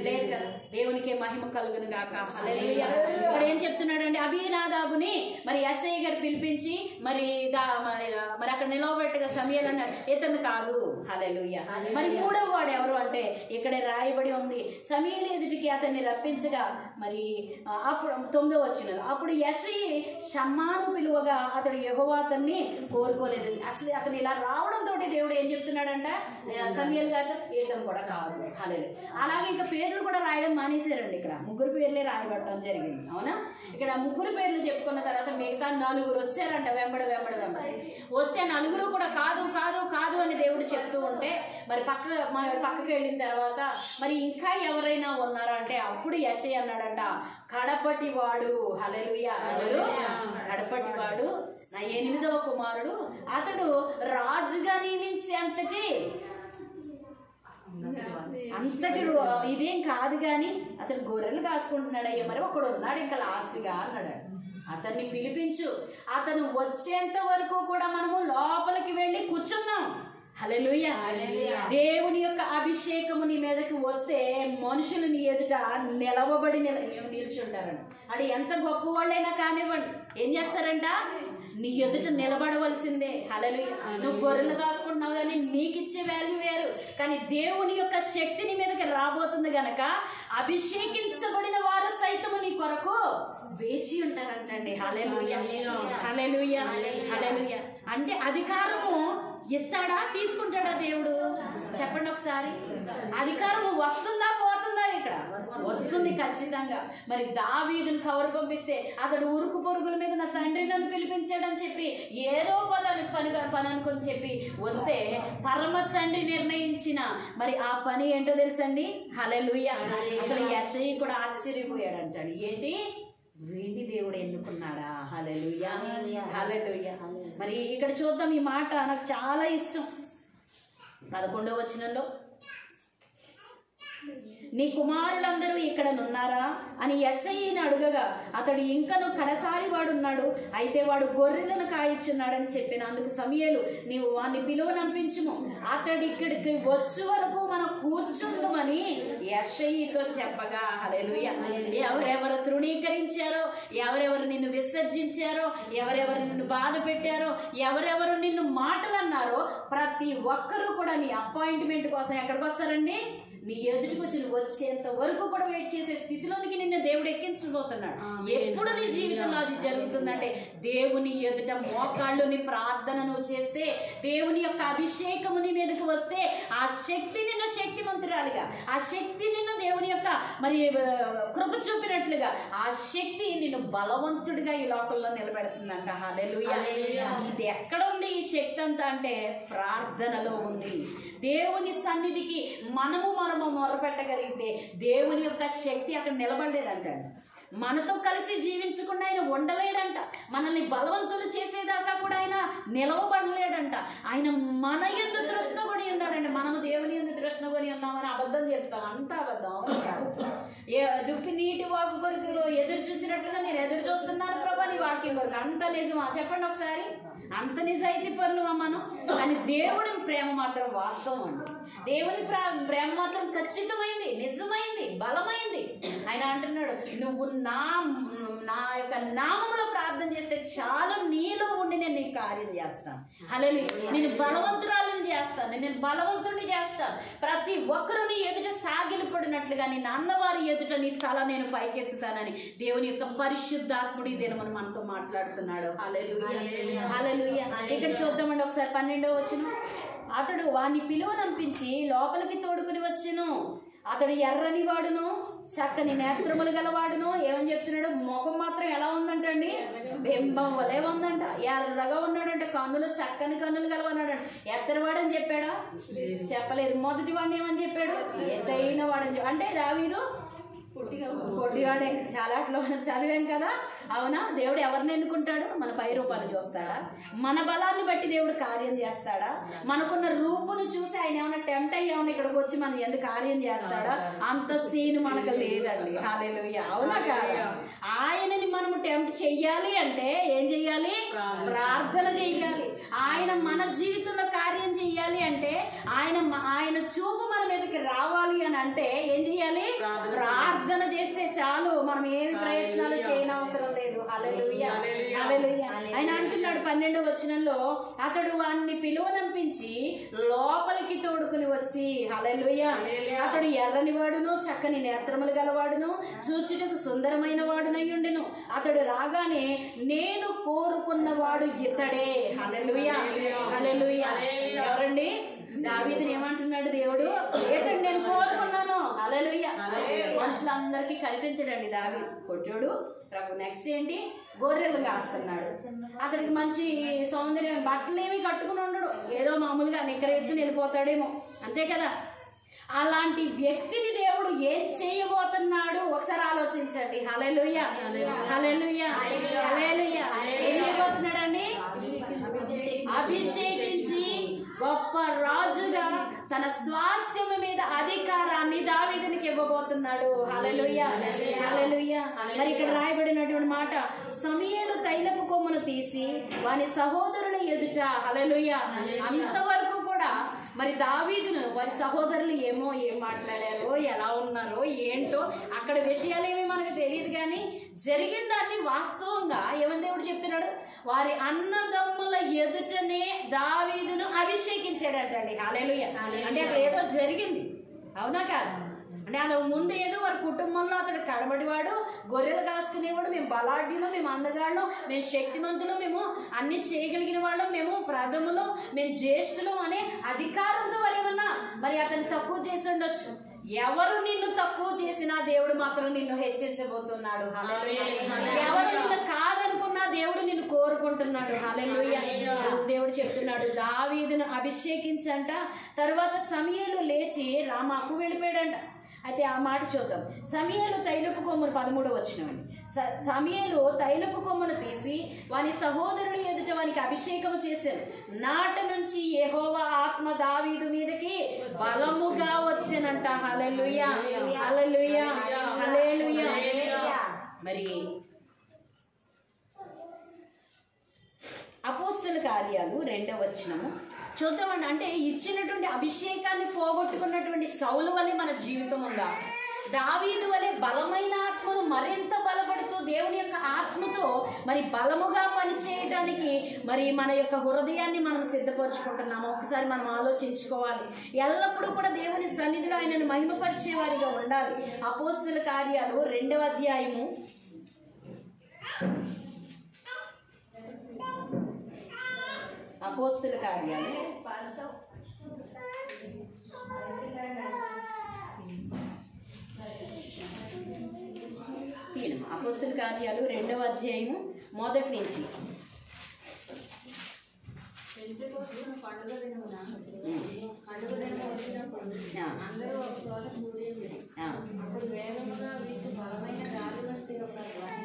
లేదు కదా. దేవునికి మహిమ కలుగును గాక. హల్లెలూయా. ఇక్కడ ఏం చెప్తున్నాడండి? అబీనాదాబుని మరి యెషయి గారు పిలిపించి మరి అక్కడ నిలవబెట్టగా సమూయేలు అన్నాడు ఇతను కాదు. హల్లెలూయా. మరి 3వ వాడు ఎవరు అంటే ఇక్కడే రాయబడి ఉంది. సమూయేలు ఎదుటికి అతన్ని రప్పించగా మరి అప్పుడు 9వ వచనం, అప్పుడు యెషయి షమ్మాను పిలువగా అతడు యెహోవా అతన్ని కోరుకోలేదు. అసలు అతను ఇలా రావడంతో దేవుడు ఏం చెప్తున్నాడంట సమూయేలు గారితో ఇతను కూడా కాదు. హల్లెలూయా. అలాగే ఇంకా పేర్లు కూడా రాయడం మానేశారండి. ఇక్కడ 3 పేర్లే రాయబడటం జరిగింది. అవునా? ఇక్కడ 3 పేర్లు చెప్పుకున్న తర్వాత మిగతా 4 వచ్చారంట వెంబడి వస్తే 4 కూడా కాదు కాదు కాదు అని దేవుడు చెప్తూ ఉంటే మరి పక్కకి వెళ్ళిన తర్వాత మరి ఇంకా ఎవరైనా ఉన్నారా అంటే అప్పుడు యెషయి అన్నాడంట కడపటి వాడు. హల్లెలూయా. కడపటి వాడు నా 8వ కుమారుడు, అతడు రాజుగా నియమించే అంతటి ఇదేం కాదు కానీ అతను గొర్రెలు కాసుకుంటున్నాడు. అయ్యా మరి ఒకడు ఉన్నాడు ఇంకా లాస్ట్గా అన్నాడు. అతన్ని పిలిపించు, అతను వచ్చేంత వరకు కూడా మనము లోపలికి వెళ్ళి కూర్చున్నాం. హల్లెలూయా. దేవుని యొక్క అభిషేకము నీ మీదకి వస్తే మనుషులు నీ ఎదుట నిలవబడి నిల్చుంటారంట. అది ఎంత గొప్ప వాళ్ళైనా కానివ్వండి, ఏం చేస్తారంట, నీ ఎదుట నిలబడవలసిందే. హల్లెలూయా. నువ్వు గొర్రెలు కాసుకుంటున్నావు కానీ నీకు ఇచ్చే వాల్యూ వేరు, కానీ దేవుని యొక్క శక్తి నీ మీదకి రాబోతుంది గనక అభిషేకించబడిన వారు సైతము నీ కొరకు వేచి ఉంటారంటండి. హల్లెలూయా, హల్లెలూయా, హల్లెలూయా. అంటే అధికారము ఇస్తాడా, తీసుకుంటాడా దేవుడు? చెప్పండి ఒకసారి. అధికారం వస్తుందా పోతుందా? ఇక్కడ వస్తుంది ఖచ్చితంగా. మరి దావీదుని కవర్ పంపిస్తే అతడు ఉరుకు పొరుగుల మీద నా తండ్రి నన్ను పిలిపించాడని చెప్పి ఏదో పని అనుకొని చెప్పి వస్తే పరమ తండ్రి నిర్ణయించిన మరి ఆ పని ఏంటో తెలుసండి. హల్లెలూయా. అసలు యెషయి కూడా ఆశ్చర్యపోయాడంటాడు, ఏంటి వీడిని దేవుడు ఎన్నుకున్నాడా? హల్లెలూయా, హల్లెలూయా. మరి ఇక్కడ చూద్దాం, ఈ మాట నాకు చాలా ఇష్టం. 11వ వచనంలో, నీ కుమారులందరూ ఇక్కడ నున్నారా అని యెషయిని అడుగగా అతడు ఇంకను కడసారి వాడున్నాడు, అయితే వాడు గొర్రెలను కాయిచున్నాడని చెప్పిన. అందుకు సమూయేలు, నీవు వాడిని పిలువనంపించుము, అతడి ఇక్కడికి వచ్చే వరకు మనం కూర్చుందామని యెషయితో చెప్పగా. హల్లెలూయా. ఎవరెవరు తృణీకరించారో, ఎవరెవరు నిన్ను విసర్జించారో, ఎవరెవరు నిన్ను బాధ పెట్టారో, ఎవరెవరు నిన్ను మాటలు అన్నారో ప్రతి ఒక్కరూ కూడా నీ అపాయింట్మెంట్ కోసం ఎక్కడికి వస్తారండి? నీ ఎదుటికి వచ్చి నువ్వు వచ్చేంత వరకు కూడా వెయిట్ చేసే స్థితిలోనికి నిన్ను దేవుడు ఎక్కించబోతున్నాడు. ఎప్పుడు నీ జీవితంలో అది జరుగుతుందంటే దేవుని ఎదుట మోకాళ్ళుని ప్రార్థన నువ్వు చేస్తే, దేవుని యొక్క అభిషేకము నీ మీదకి వస్తే ఆ శక్తి నిన్ను శక్తిమంతురాలిగా, ఆ శక్తి నిన్ను దేవుని యొక్క మరి కృప చూపినట్లుగా ఆ శక్తి నిన్ను బలవంతుడిగా ఈ లోకంలో నిలబెడుతుందంట. హల్లెలూయా. ఇది ఎక్కడ ఉంది ఈ శక్తి అంతా అంటే ప్రార్థనలో ఉంది. దేవుని సన్నిధికి మనము మొరపెట్టగలిగితే దేవుని యొక్క శక్తి అక్కడ నిలబడలేదంటాడు. మనతో కలిసి జీవించకుండా ఆయన ఉండలేడంట. మనల్ని బలవంతులు చేసేదాకా కూడా ఆయన నిలవబడలేడంట. ఆయన మన యందు తృష్ణపడి ఉన్నాడండి. మనము దేవుని యందు తృష్ణపడి ఉన్నామని అబద్ధం చెప్తాం, అంత అబద్ధం. దుప్పి నీటి వాకు కొరకు ఎదురు చూసినట్లుగా నేను ఎదురు చూస్తున్నాను ప్రభా నీ వాక్యం కొరకు. అంత నిజమా? చెప్పండి ఒకసారి. అంత నిజాయితీ పరులువా మనం? కానీ దేవుడి ప్రేమ మాత్రం వాస్తవం అండి. దేవుని ప్రేమ మాత్రం ఖచ్చితమైంది, నిజమైంది, బలమైంది. ఆయన అంటున్నాడు, నువ్వు నా యొక్క నామములో ప్రార్థన చేస్తే చాలా నీలో ఉండి నేను నీకు కార్యం చేస్తాను. హల్లెలూయా. నేను బలవంతురాలను చేస్తాను, నేను బలవంతుడిని చేస్తాను. ప్రతి ఒక్కరు నీ ఎదుట సాగిలపడినట్లుగా నిన్ను అన్నవారి ఎదుట నీ తల నేను పైకెత్తుతానని దేవుని యొక్క పరిశుద్ధాత్ముడి దినమని మనతో మాట్లాడుతున్నాడు. హల్లెలూయా, హల్లెలూయా. ఇక్కడ చూద్దామండి ఒకసారి 12వ వచనం. అతడు వాణ్ణి పిలువనంపించి లోపలికి తోడుకుని వచ్చెను. అతడు ఎర్రని వాడును, చక్కని నేత్రములు గలవాడును. ఏమని చెప్తున్నాడు? ముఖం మాత్రం ఎలా ఉందంటండి? బింబం వలే ఉందంట. ఎర్రగా ఉన్నాడంటే, కన్నులు చక్కని కన్నులు గలవన్నాడంట. ఎత్తరవాడని చెప్పాడా? చెప్పలేదు. మొదటి వాడిని ఏమని చెప్పాడు? ఎత్తైన వాడని. అంటే దావీదు పొట్టివాడే. చాలా అట్లా చదివాం కదా. అవునా? దేవుడు ఎవరిని ఎన్నుకుంటాడు? మన పై రూపాన్ని చూస్తాడా? మన బలాన్ని బట్టి దేవుడు కార్యం చేస్తాడా? మనకున్న రూపును చూసి ఆయన ఏమైనా టెంప్ట్ అయ్యామని ఇక్కడికి వచ్చి మనం ఎందుకు కార్యం చేస్తాడా? అంత సీన్ మనకు లేదండి. హల్లెలూయా. అవునా కాదా? ఆయనని మనము టెంప్ట్ చెయ్యాలి అంటే ఏం చెయ్యాలి? ప్రార్థన చెయ్యాలి. ఆయన మన జీవితంలో కార్యం చెయ్యాలి అంటే ఆయన చూపు మన మీదకి రావాలి అని అంటే ఏం చెయ్యాలి? ప్రార్థన చేస్తే చాలు. మనం ఏమి ప్రయత్నాలు చేయనవసరం లేదు. హల్లెలూయా, హల్లెలూయా. ఆయన అంటున్నాడు 12వ వచనంలో, అతడు వాణ్ణి పిలువనంపించి లోపలికి తోడుకుని వచ్చి. హల్లెలూయా. అతడు ఎర్రని వాడును, చక్కని నేత్రములు గలవాడును, చూచుటకు సుందరమైన వాడునై ఉండెను. అతడు రాగానే నేను కోరుకున్నవాడు ఇతడే. హల్లెలూయా, హల్లెలూయా. ఎవరండి? దావీదుని ఏమంటున్నాడు దేవుడు? ఏతండి నేను కోరుకున్నాను. హల్లెలూయా. మనుషులందరికీ కనిపించడండి దావీదు. కొట్టాడు ప్రభు. నెక్స్ట్ ఏంటి? గొర్రెలు కాస్తున్నాడు. అతడికి మంచి సౌందర్యం, బట్టలు ఏమి కట్టుకుని ఉండడు. ఏదో మామూలుగా నిక్కరేసుకుని వెళ్ళిపోతాడేమో, అంతే కదా. అలాంటి వ్యక్తిని దేవుడు ఏం చేయబోతున్నాడు ఒకసారి ఆలోచించండి. హల్లెలూయా, హల్లెలూయా, హల్లెలూయా. ఏం చేయబోతున్నాడండి? అభిషేకించి గొప్ప రాజుగా తన స్వాస్థ్యం మీద అధికారాన్ని దావీదునికి ఇవ్వబోతున్నాడు. హల్లెలూయా, హల్లెలూయా. మరి ఇక్కడ రాయబడినటువంటి మాట, సమూయేలు తైలపు కొమ్మును తీసి వాని సహోదరుల ఎదుట, హల్లెలూయా, అంతవరకు కూడా మరి దావీదును వారి సహోదరులు ఏం మాట్లాడారో, ఎలా ఉన్నారో ఏంటో అక్కడ విషయాలేమీ మనకు తెలియదు, కానీ జరిగిన దాన్ని వాస్తవంగా ఏమని దేవుడు చెప్తున్నాడు, వారి అన్నదమ్ముల ఎదుటనే దావీదును అభిషేకించాడటండి. హల్లెలూయా. అంటే అక్కడ ఏదో జరిగింది, అవునా కాదు? అంటే అలా ముందు ఏదో వారి కుటుంబంలో అతడు కడబడివాడు, గొర్రెలు కాసుకునేవాడు, మేము బలాఢ్యులు, మేము అందగాళ్ళం, మేము శక్తిమంతులు, మేము అన్ని చేయగలిగిన వాళ్ళం, మేము ప్రథములు, మేము జ్యేష్ఠులం అనే అధికారంతో వారు ఏమన్నా మరి అతను తక్కువ చేసి ఉండొచ్చు. ఎవరు నిన్ను తక్కువ చేసినా దేవుడు మాత్రం నిన్ను హెచ్చించబోతున్నాడు. హల్లెలూయా. ఎవరు నిన్ను కాదనుకున్నా దేవుడు నిన్ను కోరుకుంటున్నాడు. హల్లెలూయా. దేవుడు చెప్తున్నాడు, దావీదును అభిషేకించంట. తర్వాత సమూయేలు లేచి రామాకు వెళ్ళిపోయాడంట. అయితే ఆ మాట చూద్దాం. సమూయేలు తైలపు కొమ్మును 13వ వచనం అండి. సమూయేలు తైలపు కొమ్మును తీసి వాని సహోదరుని ఎదుట వానికి అభిషేకం చేశారు. నాటి నుంచి యెహోవా ఆత్మ దావీదు మీదకి బలముగా వచ్చెనంట. హల్లెలూయా, హల్లెలూయా, హల్లెలూయా. మరి అపోస్తల కార్యాలు 2వ వచనము చూద్దామండి. అంటే ఇచ్చినటువంటి అభిషేకాన్ని పోగొట్టుకున్నటువంటి సౌలు వలె మన జీవితం ఉందా? దావీదు వలె బలమైన ఆత్మను మరింత బలపడుతూ దేవుని యొక్క ఆత్మతో మరి బలముగా పనిచేయడానికి మరి మన యొక్క హృదయాన్ని మనం సిద్ధపరచుకుంటున్నాము. ఒకసారి మనం ఆలోచించుకోవాలి. ఎల్లప్పుడూ కూడా దేవుని సన్నిధిలో ఆయనను మహిమపరిచే వారిగా ఉండాలి. అపోస్తల కార్యాలు 2వ అధ్యాయము అపోస్తల కార్యాలు అపోస్తల కార్యాలు 2వ అధ్యాయము మొదటి నుంచి. పండుగ దినమున వచ్చినప్పుడు అందరూ ఒక చోట కూడేది. అప్పుడు వేగముగా వీటి బలమైన గాలి వంటి ఒక ధ్వని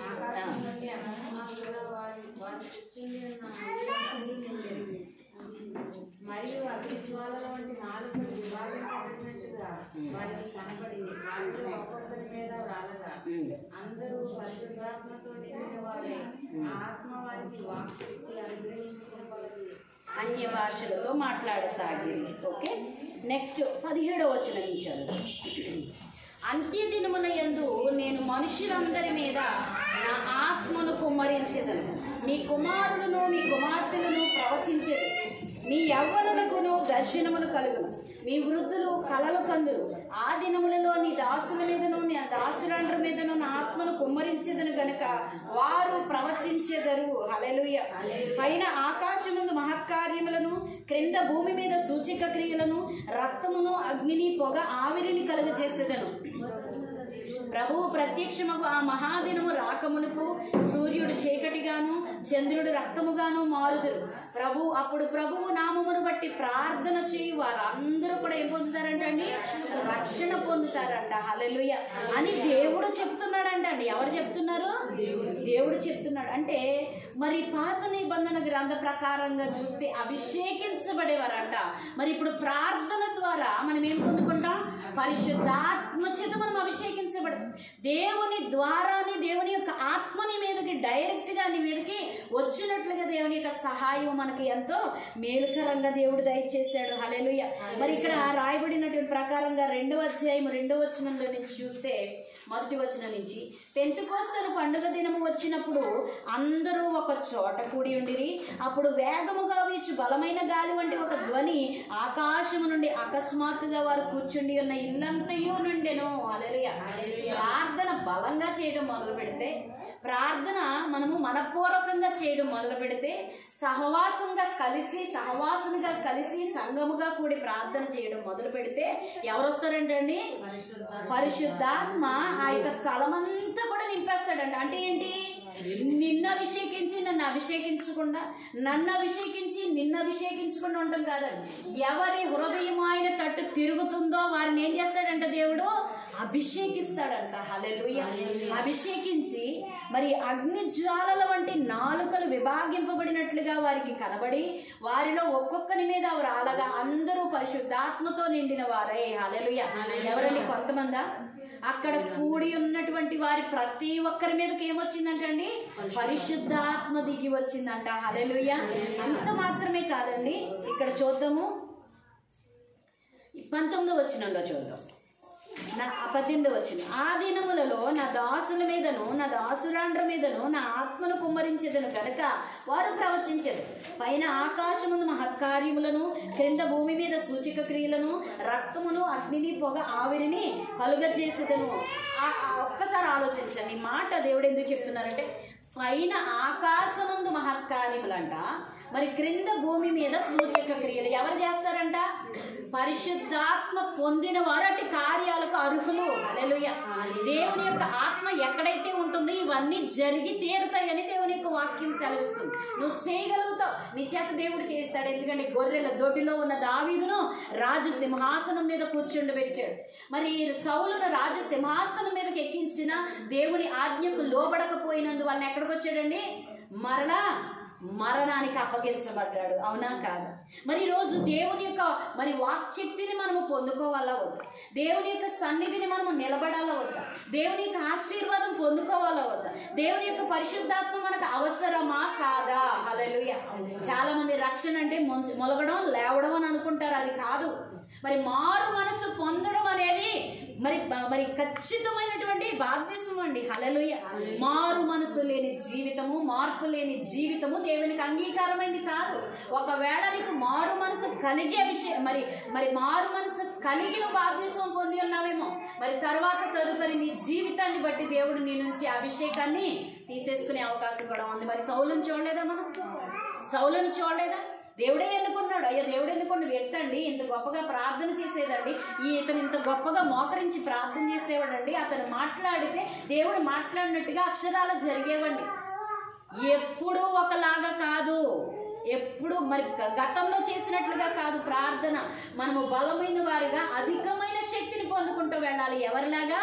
ఆకాశం నుండి అకస్మాత్తుగా వారి కూర్చుని ఉన్న మరియు అగ్ని జ్వాలల వంటి 4 విభాగించబడినట్టుగా వారికి కనబడి వారిలో ఒక్కొక్కరి మీద రాలగా అందరూ పరిశుద్ధాత్మతో నిండిన వారే ఆత్మ వారికి వాక్శక్తి అనుగ్రహించిన వాళ్ళకి అన్య భాషలతో మాట్లాడసాగింది. ఓకే, నెక్స్ట్ 17వ వచనం నుంచి. అంత్య దినముల యందు నేను మనుషులందరి మీద నా ఆత్మను కుమ్మరించెదను. మీ కుమారులను మీ కుమార్తెలను ప్రవచించెదను. మీ యవ్వనులకును దర్శనములు కలుగును. మీ వృద్ధులు కలలు కందురు. ఆ దినములలో నీ దాసుల మీదను నీ దాసులండ్రి మీదను నా ఆత్మను కుమ్మరించెదను గనుక వారు ప్రవచించెదరు. హల్లెలూయా. పైన ఆకాశముందు మహత్కార్యములను, క్రింద భూమి మీద సూచక క్రియలను, రక్తమును, అగ్నిని, పొగ, ఆవిరిని కలుగజేసేదను. ప్రభువు ప్రత్యక్షమగు ఆ మహాదినము రాకమునుపు సూర్యుడు చీకటిగాను చంద్రుడు రక్తముగాను మారుదురు. అప్పుడు ప్రభువు నామమును బట్టి ప్రార్థన చేయి వారందరూ కూడా ఏం పొందుతారంటండి? రక్షణ పొందుతారంట. హల్లెలూయా అని దేవుడు చెప్తున్నాడంట అండి. ఎవరు చెప్తున్నారు? దేవుడు చెప్తున్నాడు. అంటే మరి పాత నిబంధన గ్రంథ ప్రకారంగా చూస్తే అభిషేకించబడేవారంట. మరి ఇప్పుడు ప్రార్థన ద్వారా మనం ఏం పొందుకుంటాం? పరిశుద్ధాత్మ చేత మనం అభిషేకించబడతాం. దేవుని ద్వారానే దేవుని యొక్క ఆత్మని మీదకి డైరెక్ట్గా నీ మీదకి వచ్చినట్లుగా దేవుని యొక్క సహాయం మనకి ఎంతో మేలుకరంగా దేవుడు దయచేశాడు. హల్లెలూయా. మరి ఇక్కడ రాయబడినటువంటి ప్రకారంగా 2వ అధ్యాయం 2వ వచనంలో నుంచి చూస్తే, మొదటి వచనం నుంచి, పెంతెకొస్తు పండుగ దినము వచ్చినప్పుడు అందరూ ఒక చోట కూడి ఉండిరి. అప్పుడు వేగముగా వీచు బలమైన గాలి వంటి ఒక ధ్వని ఆకాశము నుండి అకస్మాత్తుగా వారు కూర్చుండి ఉన్న ఇల్లంతయు నుండెను. హల్లెలూయా. ప్రార్థన బలంగా చేయడం మొదలు పెడితే, ప్రార్థన మనము మనపూర్వకంగా చేయడం మొదలు పెడితే, సహవాసంగా కలిసి సంఘముగా కూడి ప్రార్థన చేయడం మొదలు పెడితే ఎవరు వస్తారంటండి? పరిశుద్ధాత్మ ఆ యొక్క స్థలమంతా కూడా నింపేస్తాడంట. అంటే ఏంటి? నిన్ను అభిషేకించి నన్ను అభిషేకించకుండా, నన్ను అభిషేకించి నిన్ను అభిషేకించకుండా ఉండటం కాదండి. ఎవరి హృదయం ఆయన తట్టు తిరుగుతుందో వారిని ఏం చేస్తాడంట? దేవుడు అభిషేకిస్తాడంట. హల్లెలూయా. అభిషేకించి మరి అగ్ని జ్వాలల వంటి నాలుకలు విభాగింపబడినట్లుగా వారికి కనబడి వారిలో ఒక్కొక్కరి మీద రాలగా అందరూ పరిశుద్ధాత్మతో నిండిన వారే. హల్లెలూయా. ఎవరండి? కొంతమందా? అక్కడ కూడి ఉన్నటువంటి వారి ప్రతి ఒక్కరి మీదకి ఏమొచ్చిందంటండి? పరిశుద్ధాత్మ దిగి వచ్చిందంట. హల్లెలూయా. అంత మాత్రమే కాదండి, ఇక్కడ చూద్దాము 19వ వచనంలో చూద్దాం. 18వ వచనం, ఆ దినములలో నా దాసుల మీదను నా దాసురాండ్ర మీదను నా ఆత్మను కుమ్మరించెదను కనుక వారు ప్రవచించెదరు. పైన ఆకాశమును మహత్కార్యములను, క్రింద భూమి మీద సూచక క్రియలను, రక్తమును, అగ్నిని, పొగ, ఆవిరిని కలుగజేసేదను. ఒక్కసారి ఆలోచించండి, ఈ మాట దేవుడు ఎందుకు చెప్తున్నారంటే, పైన ఆకాశమందు మహత్కార్యములంట, మరి క్రింద భూమి మీద సూచక క్రియలు ఎవరు చేస్తారంట? పరిశుద్ధాత్మ పొందిన వారు అట్టి కార్యాలకు అర్హులు. హల్లెలూయా. దేవుని యొక్క ఆత్మ ఎక్కడైతే ఉంటుందో ఇవన్నీ జరిగి తీరుతాయని దేవుని యొక్క వాక్యం సెలవిస్తుంది. నువ్వు చేయగలుగుతావు, నీ చేత దేవుడు చేస్తాడు. ఎందుకంటే గొర్రెల దొడ్డిలో ఉన్న దావీదును రాజు సింహాసనం మీద కూర్చుండబెట్టాడు. మరి సౌలును రాజు సింహాసనం మీదకి ఎక్కించిన దేవుని ఆజ్ఞకు లోబడకపోయినందువల్ల ఎక్కడికి వచ్చాడండి? మరణానికి అప్పగించబడ్డాడు. అవునా కాదు? మరి ఈరోజు దేవుని యొక్క మరి వాక్శక్తిని మనము పొందుకోవాలా వద్దా? దేవుని యొక్క సన్నిధిని మనము నిలబడాలా వద్దా? దేవుని యొక్క ఆశీర్వాదం పొందుకోవాలా వద్దా? దేవుని యొక్క పరిశుద్ధాత్మ మనకు అవసరమా కాదా? హల్లెలూయా. చాలా మంది రక్షణ అంటే మొలగడం లేవడం అని అనుకుంటారు. అది కాదు. మరి మారు మనసు పొందడం అనేది మరి ఖచ్చితమైనటువంటి బాధ్యసం అండి. హల్లెలూయా. మారు మనసు లేని జీవితము, మార్పు లేని జీవితము దేవునికి అంగీకారమైంది కాదు. ఒకవేళ నీకు మారు మనసు కలిగే విషయం మరి మారు మనసు కలిగిన బాధ్యసం పొంది ఉన్నావేమో, మరి తదుపరి నీ జీవితాన్ని బట్టి దేవుడు నీ నుంచి అభిషేకాన్ని తీసేసుకునే అవకాశం కూడా ఉంది. మరి సౌలును చూడలేదా? సౌలును చూడలేదా? దేవుడే ఎన్నుకున్నాడు. అయ్యా, దేవుడు ఎన్నుకున్న వ్యక్తి అండి, ఇంత గొప్పగా ప్రార్థన చేసేదండి, ఇతను ఇంత గొప్పగా మోకరించి ప్రార్థన చేసేవాడండి, అతను మాట్లాడితే దేవుడు మాట్లాడినట్టుగా అక్షరాలు జరిగేవండి. ఎప్పుడూ ఒకలాగా కాదు, ఎప్పుడు మరి గతంలో చేసినట్లుగా కాదు ప్రార్థన. మనము బలమైన వారిగా అధికమైన శక్తిని పొందుకుంటూ వెళ్ళాలి. ఎవరిలాగా?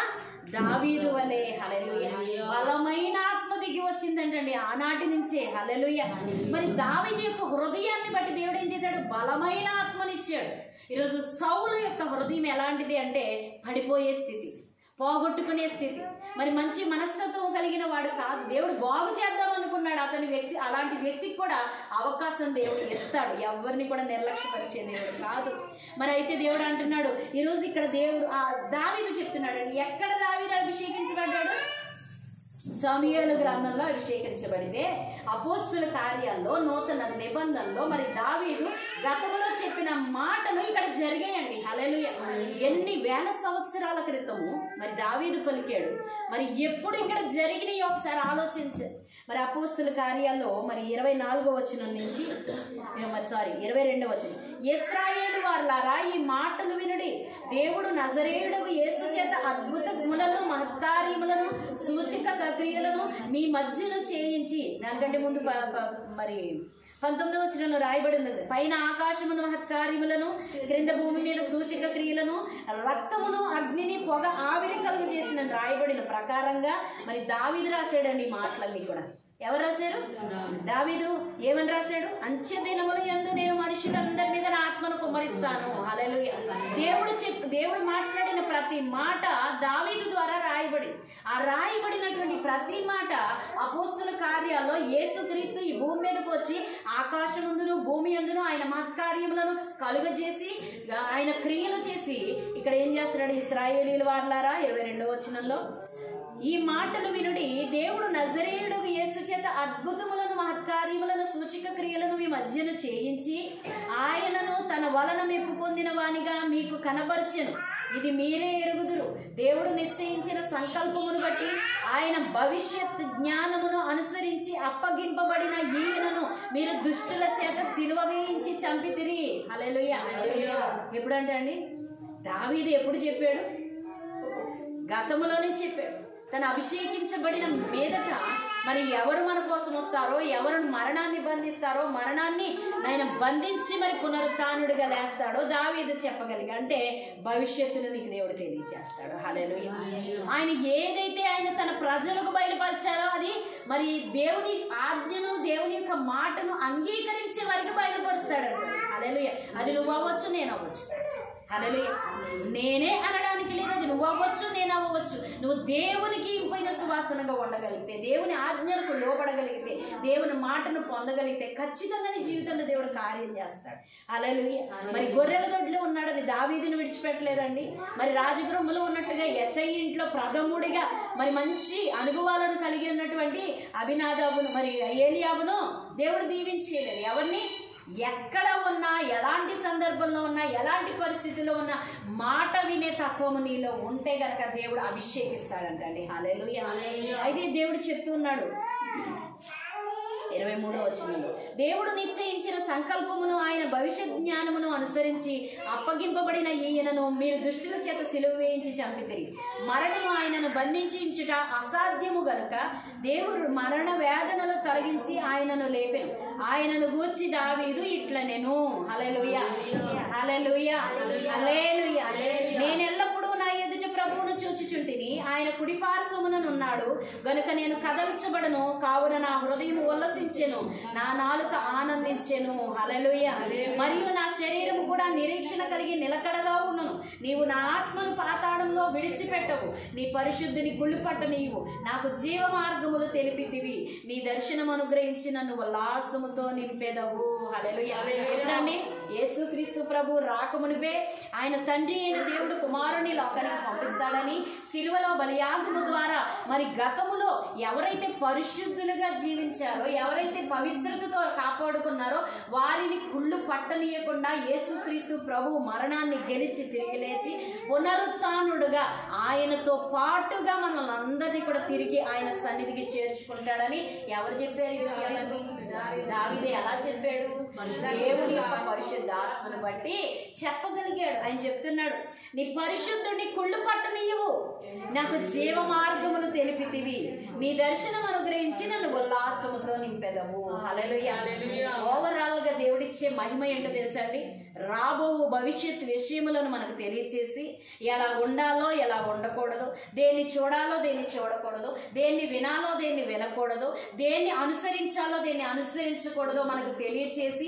దావీదు వలె. హల్లెలూయా. బలమైన ఆత్మ దిగి వచ్చిందంటండి ఆనాటి నుంచే. హల్లెలూయా. మరి దావీదు యొక్క హృదయాన్ని బట్టి దేవుడు ఏం చేశాడు? బలమైన ఆత్మనిచ్చాడు. ఈరోజు సౌలు యొక్క హృదయం ఎలాంటిది అంటే పడిపోయే స్థితి, పోగొట్టుకునే స్థితి, మరి మంచి మనస్తత్వం కలిగిన వాడు కాదు. దేవుడు బాగు చేద్దాం అనుకున్నాడు అలాంటి వ్యక్తికి కూడా అవకాశం దేవుడు ఇస్తాడు. ఎవరిని కూడా నిర్లక్ష్యపరిచే దేవుడు కాదు. మరి అయితే దేవుడు అంటున్నాడు ఈరోజు ఇక్కడ దేవుడు దావీదు చెప్తున్నాడు, ఎక్కడ దావీదు అభిషేకించబడ్డాడు? సమూయేలు గ్రంథంలో అభిషేకించబడితే అపోస్తుల కార్యాల్లో నూతన నిబంధనలో మరి దావీదు గతంలో చెప్పిన మాటలు ఇక్కడ జరిగాయండి. హల్లెలూయా. ఎన్ని వేల సంవత్సరాల క్రితము మరి దావీదు పలికాడు, మరి ఎప్పుడు ఇక్కడ జరిగినాయో ఒకసారి ఆలోచించారు. మరి అపోస్తుల కార్యాల్లో మరి 24వ వచనం నుంచి 22వ వచనం, ఇశ్రాయేలు వారలారా ఈ మాటలు వినుడి, దేవుడు నజరేయుడగు యేసు చేత అద్భుతములను మహత్కార్యములను సూచక క్రియలను మీ మధ్యను చేయించి, దానికంటే ముందు మరి 19వ వచనంలో రాయబడి ఉన్నది, పైన ఆకాశమును మహత్కార్యములను, క్రింద భూమి మీద సూచక క్రియలను, రక్తమును, అగ్నిని, పొగ, ఆవిరి కలుగు చేసిన రాయబడిన ప్రకారంగా మరి దావీదు రాశాడండి ఈ మాటలన్నీ కూడా. ఎవరు రాశారు? దావీదు. ఏమని రాశాడు? అంచె దినముల యందు నేను మనుషులందరి మీద నా ఆత్మను కుమ్మరిస్తాను. హల్లెలూయా. దేవుడు మాట్లాడిన ప్రతి మాట దావీదు ద్వారా రాయబడి, ఆ రాయబడినటువంటి ప్రతి మాట అపోస్తుల కార్యాల్లో యేసుక్రీస్తు ఈ భూమి మీదకు వచ్చి ఆకాశమందును భూమి యందును ఆయన మహత్కార్యములను కలుగజేసి ఆయన క్రియలు చేసి ఇక్కడ ఏం చేస్తున్నాడు? ఇశ్రాయేలీయుల వారలారా 22వ వచనంలో, ఈ మాటలు వినుడి, దేవుడు నజరేయుడగు యేసు చేత అద్భుతములను మహత్కార్యములను సూచక క్రియలను మీ మధ్యను చేయించి ఆయనను తన వలన మెప్పు పొందిన వానిగా మీకు కనబర్చెను. ఇది మీరే ఎరుగుదురు. దేవుడు నిశ్చయించిన సంకల్పమును బట్టి ఆయన భవిష్యత్ జ్ఞానమును అనుసరించి అప్పగింపబడిన ఈయనను మీరు దుష్టుల చేత సిలువ వేయించి చంపితిరి. హల్లెలూయా. ఎప్పుడంటే అండి దావీదు ఎప్పుడు చెప్పాడు? గతములోనే చెప్పాడు. తను అభిషేకించబడిన మీదట మరి ఎవరు మన కోసం వస్తారో, ఎవరు మరణాన్ని బంధిస్తారో, మరణాన్ని ఆయన బంధించి మరి పునరుత్థానుడిగా లేస్తాడో దావీదు చెప్పగలిగా. అంటే భవిష్యత్తును నీకు దేవుడు తెలియజేస్తాడు. హల్లెలూయా. ఆయన ఏదైతే ఆయన తన ప్రజలకు బయలుపరిచారో అది మరి దేవుని ఆజ్ఞను, దేవుని యొక్క మాటను అంగీకరించే వారికి బయలుపరుస్తాడు. హల్లెలూయా. అది నువ్వు అవ్వచ్చు, నేను అవ్వచ్చు. హల్లెలూయా. నేనే అనడానికి లేదు, నువ్వు అవ్వచ్చు, నేను అవ్వచ్చు. నువ్వు దేవునికి ఇంపైన సువాసనగా ఉండగలిగితే, దేవుని ఆజ్ఞలకు లోబడగలిగితే, దేవుని మాటను పొందగలిగితే ఖచ్చితంగా నీ జీవితంలో దేవుడు కార్యం చేస్తాడు. హల్లెలూయా. మరి గొర్రెల దొడ్లో ఉన్నాడని దావీదుని విడిచిపెట్టలేదండి. మరి రాజగృహంలో ఉన్నట్టుగా యెషై ఇంట్లో ప్రథముడిగా మరి మంచి అనుభవాలను కలిగి ఉన్నటువంటి అభినాదాబును మరి ఏలియాబును దేవుడు దీవించలేదు. ఎవరిని? ఎక్కడ ఉన్నా, ఎలాంటి సందర్భంలో ఉన్నా, ఎలాంటి పరిస్థితుల్లో ఉన్నా మాట వినే తత్వము నీలో ఉంటే గనక దేవుడు అభిషేకిస్తాడంటండి. హల్లెలూయా. అయితే దేవుడు చెప్తున్నాడు 23వ వచనంలో, దేవుడు నిశ్చయించిన సంకల్పమును ఆయన భవిష్యత్ జ్ఞానమును అనుసరించి అప్పగింపబడిన ఈయనను మీరు దుష్టుల చేత సిలువ వేయించి చంపితిరి. మరణము ఆయనను బంధించుట అసాధ్యము గనుక దేవుడు మరణ వేదనలు తొలగించి ఆయనను లేపెను. ఆయనను గూర్చి దావీదు ఇట్లనెను. హల్లెలూయా, హల్లెలూయా, హల్లెలూయా. నేనెల్లప్పుడూ నా ఎదుట ప్రభువును చూచుచుంటిని, ఆయన కుడి పార్శ్వముననున్నాడు గనుక నేను కదల్చబడను. కావున నా హృదయం ఉల్లసించెను, నా నాలుక ఆనందించెను. హల్లెలూయా. మరియు నా శరీరము కూడా నిరీక్షణ కలిగి నిలకడగా ఉన్నను. నీవు నా ఆత్మను పాతాళంలో విడిచిపెట్టవు, నీ పరిశుద్ధిని కుళ్ళుపట్ట నీవు నాకు జీవ మార్గములు తెలిపితివి. నీ దర్శనం అనుగ్రహించి నన్ను ఉల్లాసముతో నింపెదవు. హల్లెలూయా. ఎప్పుడండి? యేసుక్రీస్తు ప్రభు రాకమునిపే ఆయన తండ్రి అయిన దేవుడు కుమారుని లోకానికి పంపిస్తాడని సిలువలో బలియాగము ద్వారా మరి గతములో ఎవరైతే పరిశుద్ధులుగా జీవించారో, ఎవరైతే పవిత్రతతో కాపాడుకున్నారో వారిని కుళ్ళు పట్టనీయకుండా యేసుక్రీస్తు ప్రభు మరణాన్ని గెలిచి తిరిగి లేచి పునరుత్థానుడుగా ఆయనతో పాటుగా మనల్ని అందరినీ కూడా తిరిగి ఆయన సన్నిధికి చేర్చుకుంటాడని ఎవరు చెప్పారు ఈ విషయాన్ని? దావీదే ఎలా చెప్పాడు? దేవుని యొక్క పరిశుద్ధాత్మను బట్టి చెప్పగలిగాడు. ఆయన చెప్తున్నాడు, నీ పరిశుద్ధుడిని కుళ్ళు పట్టనీయవు, నాకు జీవ మార్గమును తెలిపితివి. నీ దర్శనం అనుగ్రహించి నన్ను ఉల్లాసముతో నింపెదవు. హల్లెలూయా. ఓవరాల్ గా దేవుడిచ్చే మహిమ ఏంటో తెలుసా అండి? రాబో భవిష్యత్ విషయములను మనకు తెలియచేసి ఎలా ఉండాలో ఎలా ఉండకూడదు, దేన్ని చూడాలో దేన్ని చూడకూడదు, దేన్ని వినాలో దేన్ని వినకూడదు, దేన్ని అనుసరించాలో దేన్ని అనుసరించకూడదో మనకు తెలియచేసి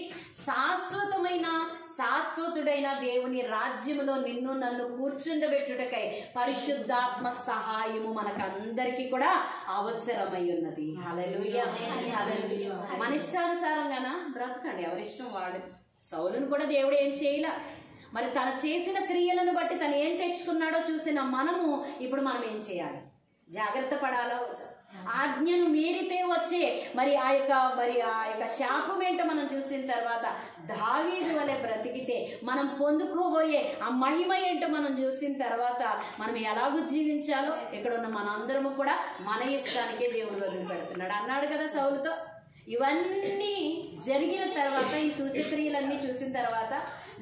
శాశ్వతుడైన దేవుని రాజ్యములో నిన్ను నన్ను కూర్చుండబెట్టుటకై పరిశుద్ధాత్మ సహాయము మనకందరికీ కూడా అవసరమై ఉన్నది. హల్లెలూయా, హల్లెలూయా. మన ఇష్టానుసారంగానా బ్రతకండి, ఎవరిష్టం వాడు. సౌలును కూడా దేవుడు ఏం చేయలే. మరి తను చేసిన క్రియలను బట్టి తను ఏం తెచ్చుకున్నాడో చూసిన మనము ఇప్పుడు మనం ఏం చేయాలి? జాగ్రత్త పడాలా? ఆజ్ఞను మీరితే వచ్చే మరి ఆ యొక్క శాపం ఏంటో మనం చూసిన తర్వాత దావీదు వలె బ్రతికితే మనం పొందుకోబోయే ఆ మహిమ ఏంటో మనం చూసిన తర్వాత మనం ఎలాగూ జీవించాలో ఇక్కడ ఉన్న మనందరము కూడా మన ఇష్టానికే దేవుడు వదిలిపెడుతున్నాడు అన్నాడు కదా సౌలుతో. ఇవన్నీ జరిగిన తర్వాత, ఈ సూచక్రియలన్నీ చూసిన తర్వాత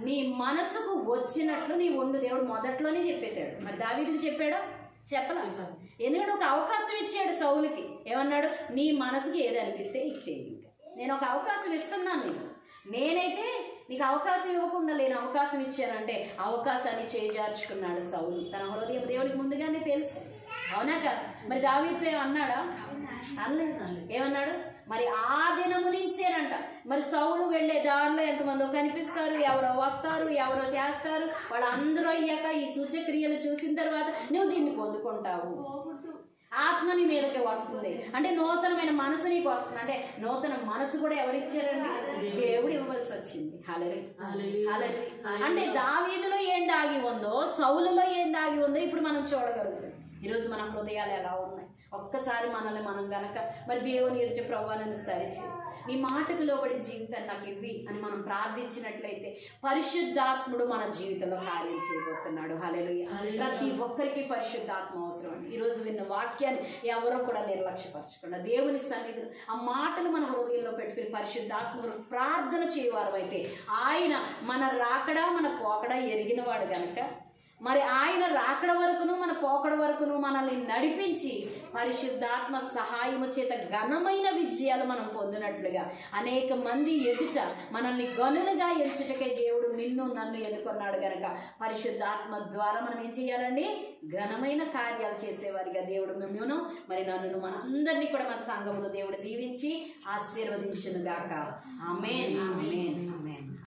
నీ మనసుకు వచ్చినట్లు నీ ఉండు. దేవుడు మొదట్లోనే చెప్పేశాడు. మరి దావీదుకి చెప్పాడో? చెప్పలా. ఎందుకంటే ఒక అవకాశం ఇచ్చాడు సౌలుకి. ఏమన్నాడు? నీ మనసుకి ఏది అనిపిస్తే ఇచ్చేది. ఇంకా నేను ఒక అవకాశం ఇస్తున్నాను నేనైతే నీకు అవకాశం ఇవ్వకుండా లేని అవకాశం ఇచ్చానంటే అవకాశాన్ని చేజార్చుకున్నాడు సౌలు. తన హృదయం దేవుడికి ముందుగానే తెలుసు. అవునా కదా? మరి దావీదుతో ఏమన్నాడా? అనలేదు. ఏమన్నాడు? మరి ఆ దినము నుంచేనంట మరి సౌలు వెళ్ళే దారిలో ఎంతమందో కనిపిస్తారు, ఎవరో వస్తారు, ఎవరో చేస్తారు. వాళ్ళందరూ అయ్యాక ఈ సూచక్రియలు చూసిన తర్వాత నువ్వు దీన్ని పొందుకుంటావు. ఆత్మ నీ మీదకి వస్తుంది అంటే నూతనమైన మనసు నీకు వస్తుంది. అంటే నూతన మనసు కూడా ఎవరిచ్చారండి? దేవుడు ఇవ్వవలసి వచ్చింది. హల్లెలూయా. అంటే దావీదులో ఏం దాగి ఉందో, సౌలులో ఏం దాగి ఉందో ఇప్పుడు మనం చూడగలుగుతాం. ఈరోజు మన హృదయాలు ఎలా ఉన్నాయి? ఒక్కసారి మనల్ని మనం గనక మరి దేవుని ఎదుటి ప్రభువును సరిచి నీ మాటకు లోబడి జీవితాన్ని నాకు ఇవ్వి అని మనం ప్రార్థించినట్లయితే పరిశుద్ధాత్ముడు మన జీవితంలో కార్యం చేయబోతున్నాడు. హల్లెలూయా. ప్రతి ఒక్కరికి పరిశుద్ధాత్మ అవసరం అండి. ఈరోజు విన్న వాక్యాన్ని ఎవరో కూడా నిర్లక్ష్యపరచకుండా దేవుని సన్నిధిలో ఆ మాటలు మన హృదయంలో పెట్టుకుని పరిశుద్ధాత్మను ప్రార్థన చేయవారు అయితే ఆయన మన రాకడా మన పోకడా ఎరిగినవాడు గనక మరి ఆయన రాకడ వరకును మన పోకడ వరకును మనల్ని నడిపించి పరిశుద్ధాత్మ సహాయము చేత ఘనమైన విజయాలు మనం పొందినట్లుగా అనేక మంది ఎదుట మనల్ని గనులుగా ఎంచుటకే దేవుడు నిన్ను నన్ను ఎన్నుకున్నాడు గనక పరిశుద్ధాత్మ ద్వారా మనం ఏం చేయాలండి? ఘనమైన కార్యాలు చేసేవారిగా దేవుడు మిమ్మును మరి నన్ను మనందరినీ కూడా మన సంఘములో దేవుడు దీవించి ఆశీర్వదించును గాక. ఆమేన్, ఆమేన్, ఆమేన్.